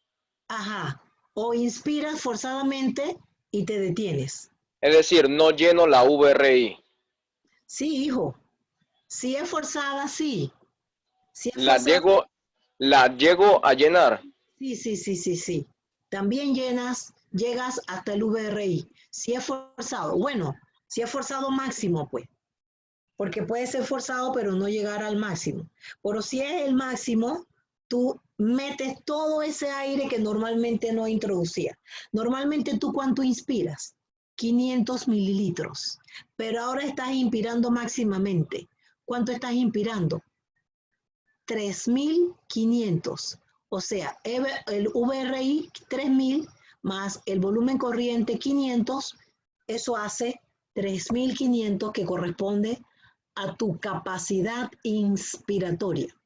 ajá, o inspiras forzadamente y te detienes. Es decir, no lleno la VRI. Sí, hijo, si es forzada, sí. Si es La forzada, llego, la llego a llenar. sí. También llegas hasta el VRI. Si es forzado, bueno, si es forzado máximo, pues, porque puede ser forzado, pero no llegar al máximo. Pero si es el máximo, tú metes todo ese aire que normalmente no introducía. Normalmente tú, ¿cuánto inspiras? 500 mililitros, pero ahora estás inspirando máximamente. ¿Cuánto estás inspirando? 3.500. O sea, el VRI 3.000 más el volumen corriente 500, eso hace 3.500 que corresponde a tu capacidad inspiratoria.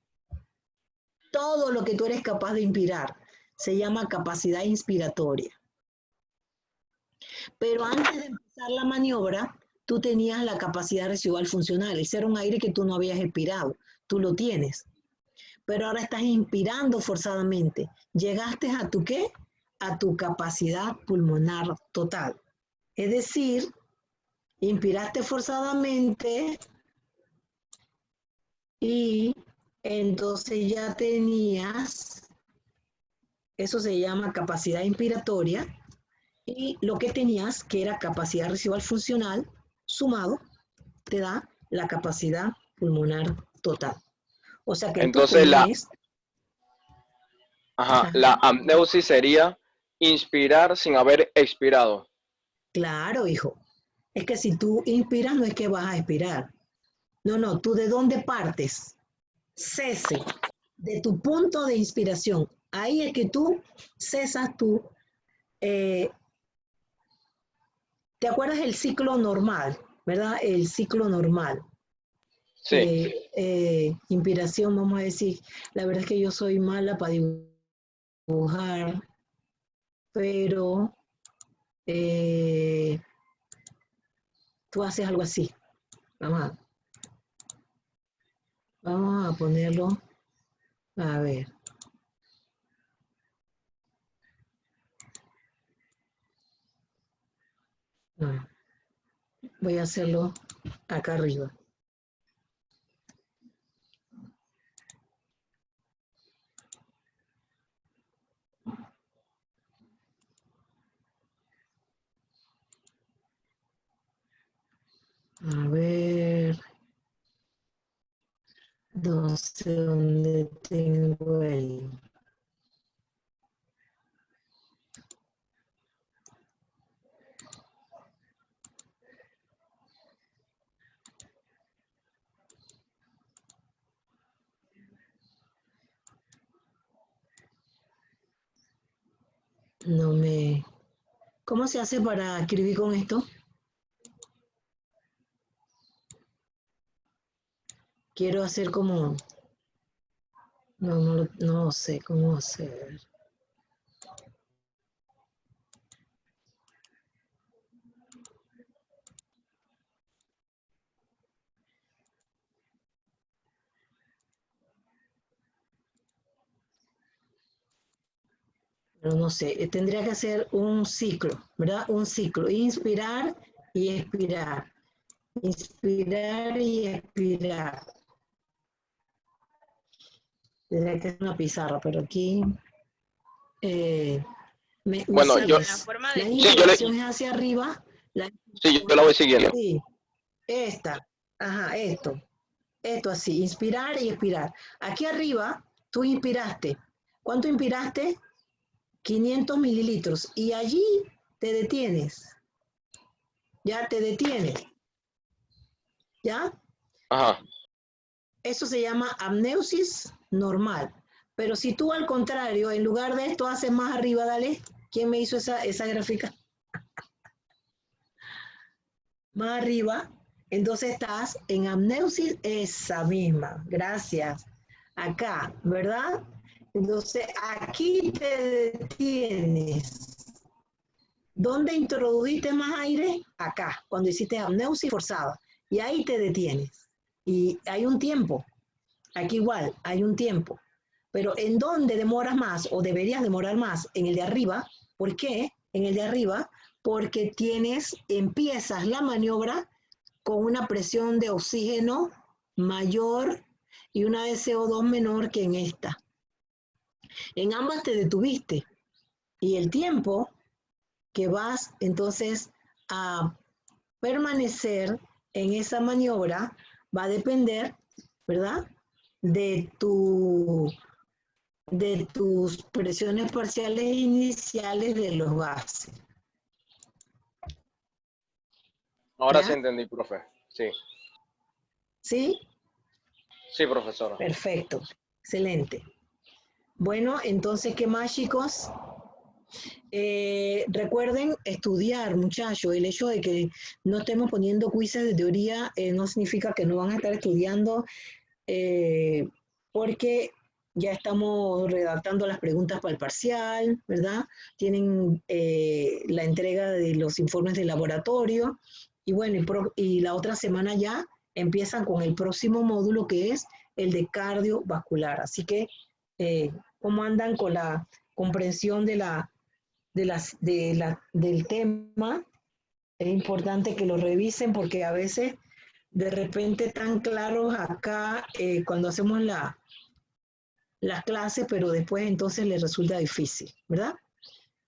Todo lo que tú eres capaz de inspirar se llama capacidad inspiratoria. Pero antes de empezar la maniobra, tú tenías la capacidad residual funcional. Ese era un aire que tú no habías expirado. Tú lo tienes. Pero ahora estás inspirando forzadamente. ¿Llegaste a tu qué? A tu capacidad pulmonar total. Es decir, inspiraste forzadamente y entonces ya tenías, eso se llama capacidad inspiratoria, y lo que tenías, que era capacidad residual funcional, sumado, te da la capacidad pulmonar total. O sea que tus Entonces pulmones... la apneusis sería inspirar sin haber expirado. Claro, hijo. Es que si tú inspiras, no es que vas a expirar. No, ¿tú de dónde partes? Cese, de tu punto de inspiración. Ahí es que tú cesas ¿te acuerdas el ciclo normal? ¿verdad? El ciclo normal. Sí. Inspiración, vamos a decir, la verdad es que yo soy mala para dibujar, pero tú haces algo así. Vamos a ponerlo, a ver. No, voy a hacerlo acá arriba. A ver, no sé dónde tengo el... No me... ¿Cómo se hace para escribir con esto? Quiero hacer como... No sé cómo hacer. Pero no sé, tendría que hacer un ciclo, ¿verdad? Un ciclo. Inspirar y expirar. Inspirar y expirar. Tendría que hacer una pizarra, pero aquí... me Bueno, yo, La sigues. forma La de... inspiración es hacia arriba. sí, yo la voy siguiendo. Sí, esta. Ajá, esto. Esto así, inspirar y expirar. Aquí arriba, tú inspiraste. ¿Cuánto inspiraste? 500 mililitros. Y allí te detienes. Ya te detienes. ¿Ya? Ajá. Eso se llama apneusis normal. Pero si tú al contrario, en lugar de esto, haces más arriba, dale. ¿Quién me hizo esa gráfica? Más arriba. Entonces estás en apneusis, esa misma. Gracias. Acá, ¿verdad? Entonces aquí te detienes. ¿Dónde introdujiste más aire? Acá, cuando hiciste apneusis forzada. Y ahí te detienes. Y hay un tiempo. Aquí igual, hay un tiempo. Pero ¿en dónde demoras más o deberías demorar más? En el de arriba. ¿Por qué? En el de arriba, porque empiezas la maniobra con una presión de oxígeno mayor y una de CO2 menor que en esta. En ambas te detuviste y el tiempo que vas entonces a permanecer en esa maniobra va a depender, ¿verdad? De de tus presiones parciales iniciales de los gases. Ahora sí ¿Ya? entendí, profe. Sí. ¿Sí? Sí, profesora. Perfecto. Excelente. Bueno, entonces, ¿qué más, chicos? Recuerden estudiar, muchachos. El hecho de que no estemos poniendo quizzes de teoría no significa que no van a estar estudiando, porque ya estamos redactando las preguntas para el parcial, ¿verdad? Tienen la entrega de los informes de laboratorio y bueno, y la otra semana ya empiezan con el próximo módulo que es el de cardiovascular. Así que, ¿cómo andan con la comprensión del tema? Es importante que lo revisen porque a veces de repente están claros acá cuando hacemos las clases, pero después entonces les resulta difícil, ¿verdad?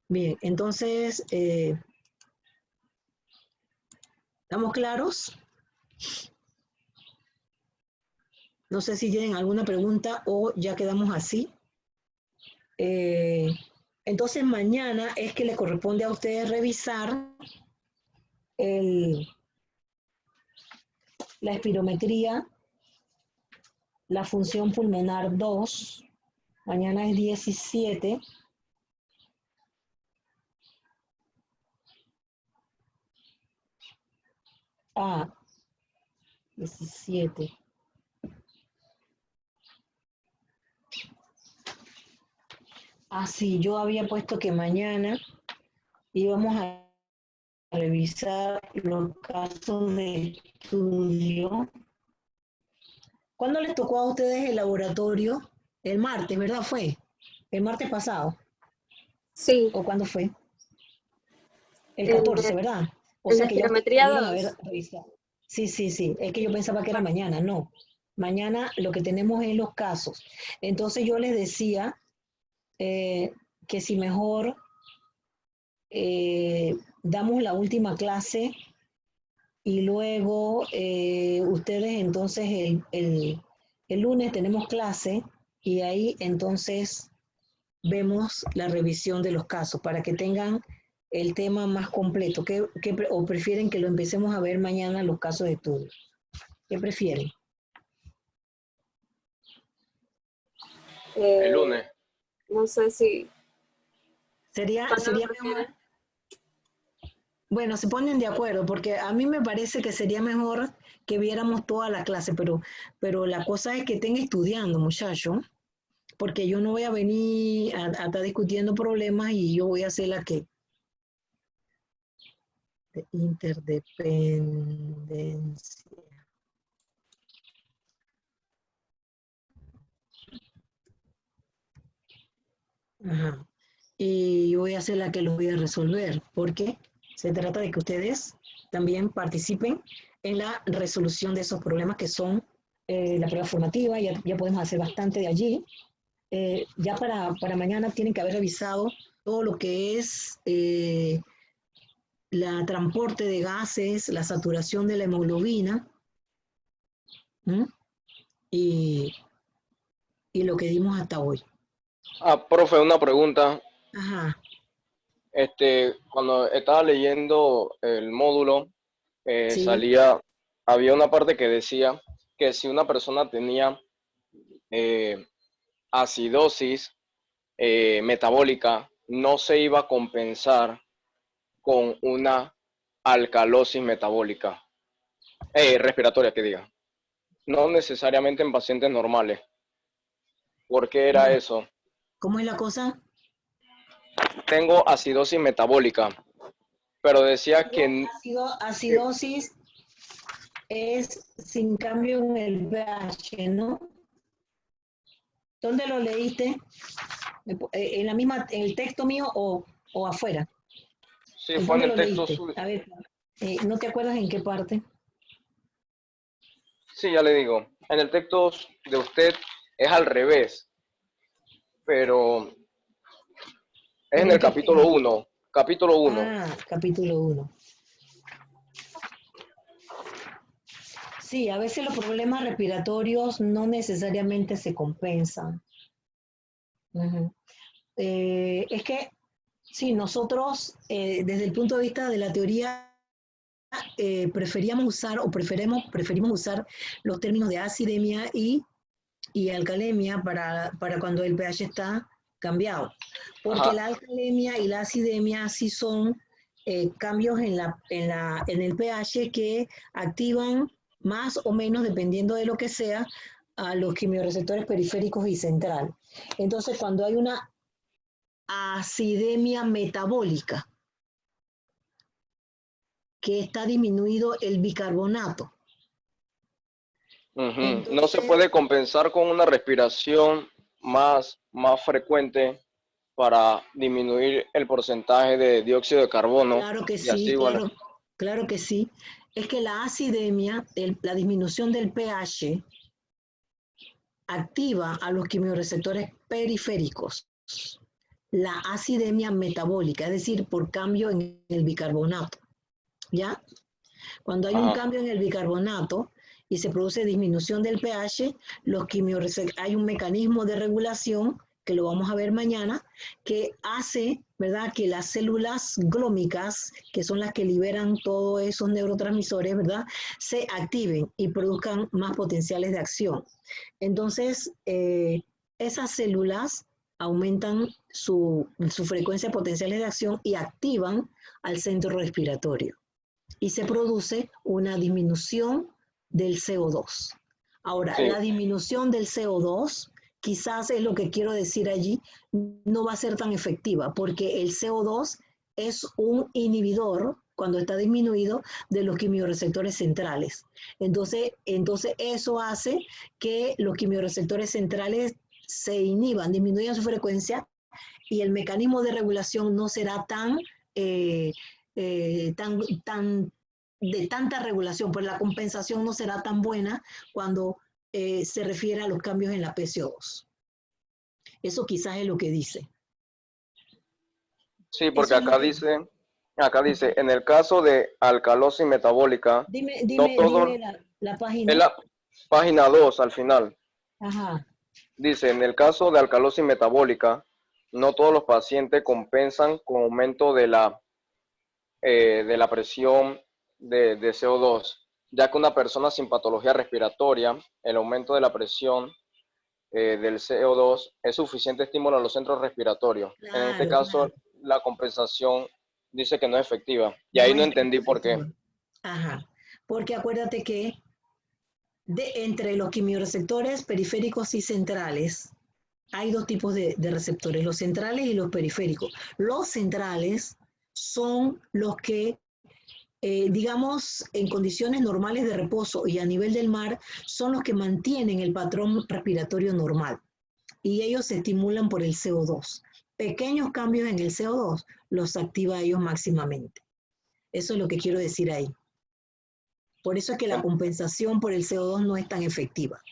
Bien, entonces, ¿estamos claros? No sé si tienen alguna pregunta o ya quedamos así. Entonces mañana es que les corresponde a ustedes revisar la espirometría, la función pulmonar 2. Mañana es 17. Ah, 17. Ah, sí, yo había puesto que mañana íbamos a revisar los casos de estudio. ¿Cuándo les tocó a ustedes el laboratorio? El martes, ¿verdad? Fue. El martes pasado. Sí, ¿O cuándo fue? El el 14, de, ¿verdad? O el sea de que ya ustedes geometría debieron haber 2. revisado. Sí, sí, sí. Es que yo pensaba que era mañana. No. Mañana lo que tenemos es los casos. Entonces yo les decía que si mejor damos la última clase y luego ustedes entonces el lunes tenemos clase y ahí entonces vemos la revisión de los casos para que tengan el tema más completo. ¿O prefieren que lo empecemos a ver mañana los casos de estudio? ¿Qué prefieren? El Eh, lunes. no sé si... ¿Cuándo lo Sería mejor, prefieren? bueno, se ponen de acuerdo, porque a mí me parece que sería mejor que viéramos toda la clase, pero la cosa es que estén estudiando, muchachos, porque yo no voy a venir a estar discutiendo problemas y yo voy a ser la que de interdependencia. Ajá. Y yo voy a ser la que los voy a resolver, porque se trata de que ustedes también participen en la resolución de esos problemas que son la prueba formativa, ya podemos hacer bastante de allí. Ya para mañana tienen que haber revisado todo lo que es la transporte de gases, la saturación de la hemoglobina, ¿m? y, y lo que dimos hasta hoy. Ah, profe, una pregunta. Ajá, Cuando estaba leyendo el módulo, sí, había una parte que decía que si una persona tenía eh, acidosis metabólica, no se iba a compensar con una alcalosis metabólica, respiratoria, que diga. No necesariamente en pacientes normales. ¿Por qué era no. eso? ¿Cómo es la cosa? Tengo acidosis metabólica, pero decía que Acidosis es sin cambio en el pH, ¿no? ¿Dónde lo leíste? ¿En la misma, en el texto mío o afuera? sí ¿En fue en dónde el lo texto leíste? suyo. A ver, ¿no te acuerdas en qué parte? Sí, ya le digo. En el texto de usted es al revés, pero es ¿Pero en en el qué capítulo parte? 1. Capítulo 1. Ah, capítulo 1. Sí, a veces los problemas respiratorios no necesariamente se compensan. Ujú. Es que, sí, nosotros, desde el punto de vista de la teoría, preferíamos usar o preferimos usar los términos de acidemia y alcalemia para cuando el pH está cambiado. Porque Ajá. la alcalemia y la acidemia sí son cambios en el pH que activan más o menos, dependiendo de lo que sea, a los quimiorreceptores periféricos y central. Entonces, cuando hay una acidemia metabólica, que está disminuido el bicarbonato. Ujú. No se Entonces, puede compensar con una respiración más frecuente para disminuir el porcentaje de dióxido de carbono claro que y así, sí, bueno. claro que sí. Es que la acidemia, la disminución del pH, activa a los quimiorreceptores periféricos. La acidemia metabólica, es decir, por cambio en el bicarbonato. ¿Ya? Cuando hay un Ajá. cambio en el bicarbonato y se produce disminución del pH, hay un mecanismo de regulación, que lo vamos a ver mañana, que hace, ¿verdad?, que las células glómicas, que son las que liberan todos esos neurotransmisores, ¿verdad?, se activen y produzcan más potenciales de acción. Entonces, esas células aumentan su frecuencia de potenciales de acción y activan al centro respiratorio. y se produce una disminución del CO2. Ahora, Sí. la disminución del CO2, quizás es lo que quiero decir allí, no va a ser tan efectiva, porque el CO2 es un inhibidor, cuando está disminuido, de los quimiorreceptores centrales. Entonces eso hace que los quimiorreceptores centrales se inhiban, disminuyan su frecuencia, y el mecanismo de regulación no será de tanta regulación, pues la compensación no será tan buena cuando se refiere a los cambios en la PCO2. Eso quizás es lo que dice. Sí, porque Eso es lo acá que... dice, en el caso de alcalosis metabólica, no Dime todo, la es página. la página 2 al final. Ajá. Dice, en el caso de alcalosis metabólica, no todos los pacientes compensan con aumento de la presión de CO2, ya que una persona sin patología respiratoria, el aumento de la presión del CO2 es suficiente estímulo a los centros respiratorios. En este Claro, caso, claro. la compensación dice que no es efectiva. Y ahí No no es entendí por qué. efectiva. Ajá. Porque acuérdate que entre los quimiorreceptores periféricos y centrales, hay dos tipos de receptores, los centrales y los periféricos. Los centrales son los que, digamos, en condiciones normales de reposo y a nivel del mar, son los que mantienen el patrón respiratorio normal. Y ellos se estimulan por el CO2. Pequeños cambios en el CO2 los activa a ellos máximamente. Eso es lo que quiero decir ahí. Por eso es que la compensación por el CO2 no es tan efectiva.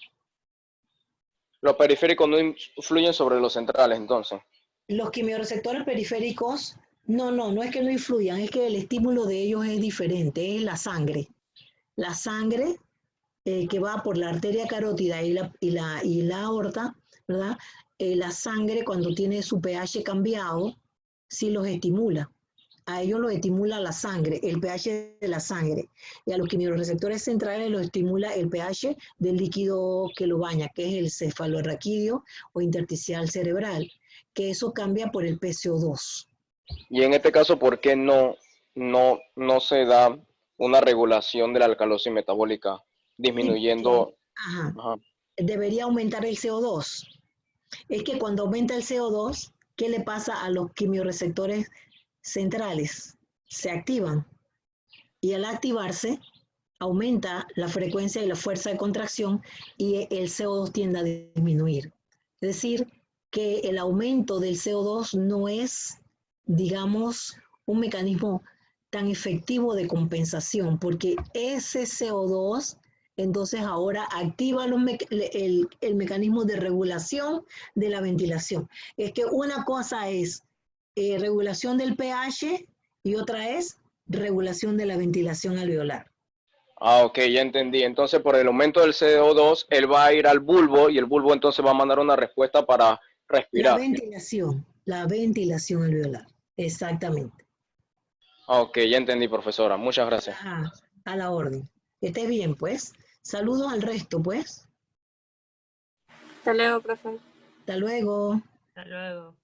Los periféricos no influyen sobre los centrales, entonces. Los quimiorreceptores periféricos, no es que no influyan, es que el estímulo de ellos es diferente, es la sangre. La sangre que va por la arteria carótida y la aorta, ¿verdad? La sangre cuando tiene su pH cambiado, sí los estimula. A ellos los estimula la sangre, el pH de la sangre. Y a los quimiorreceptores centrales los estimula el pH del líquido que lo baña, que es el cefalorraquídeo o intersticial cerebral, que eso cambia por el PCO2. Y en este caso, ¿por qué no se da una regulación de la alcalosis metabólica Sí, porque, disminuyendo? ajá, Ajá. debería aumentar el CO2. Es que cuando aumenta el CO2, ¿qué le pasa a los quimiorreceptores centrales? Se activan. Y al activarse, aumenta la frecuencia y la fuerza de contracción y el CO2 tiende a disminuir. Es decir, que el aumento del CO2 no es, digamos, un mecanismo tan efectivo de compensación, porque ese CO2 entonces ahora activa el mecanismo de regulación de la ventilación. Es que una cosa es regulación del pH y otra es regulación de la ventilación alveolar. Ah, ok, ya entendí. Entonces, por el aumento del CO2, él va a ir al bulbo y el bulbo entonces va a mandar una respuesta para respirar. La ventilación alveolar, exactamente. Ah, ok, ya entendí, profesora. Muchas gracias. Ajá, a la orden. Que esté bien, pues. Saludos al resto, pues. Hasta luego, profe. Hasta luego. Hasta luego.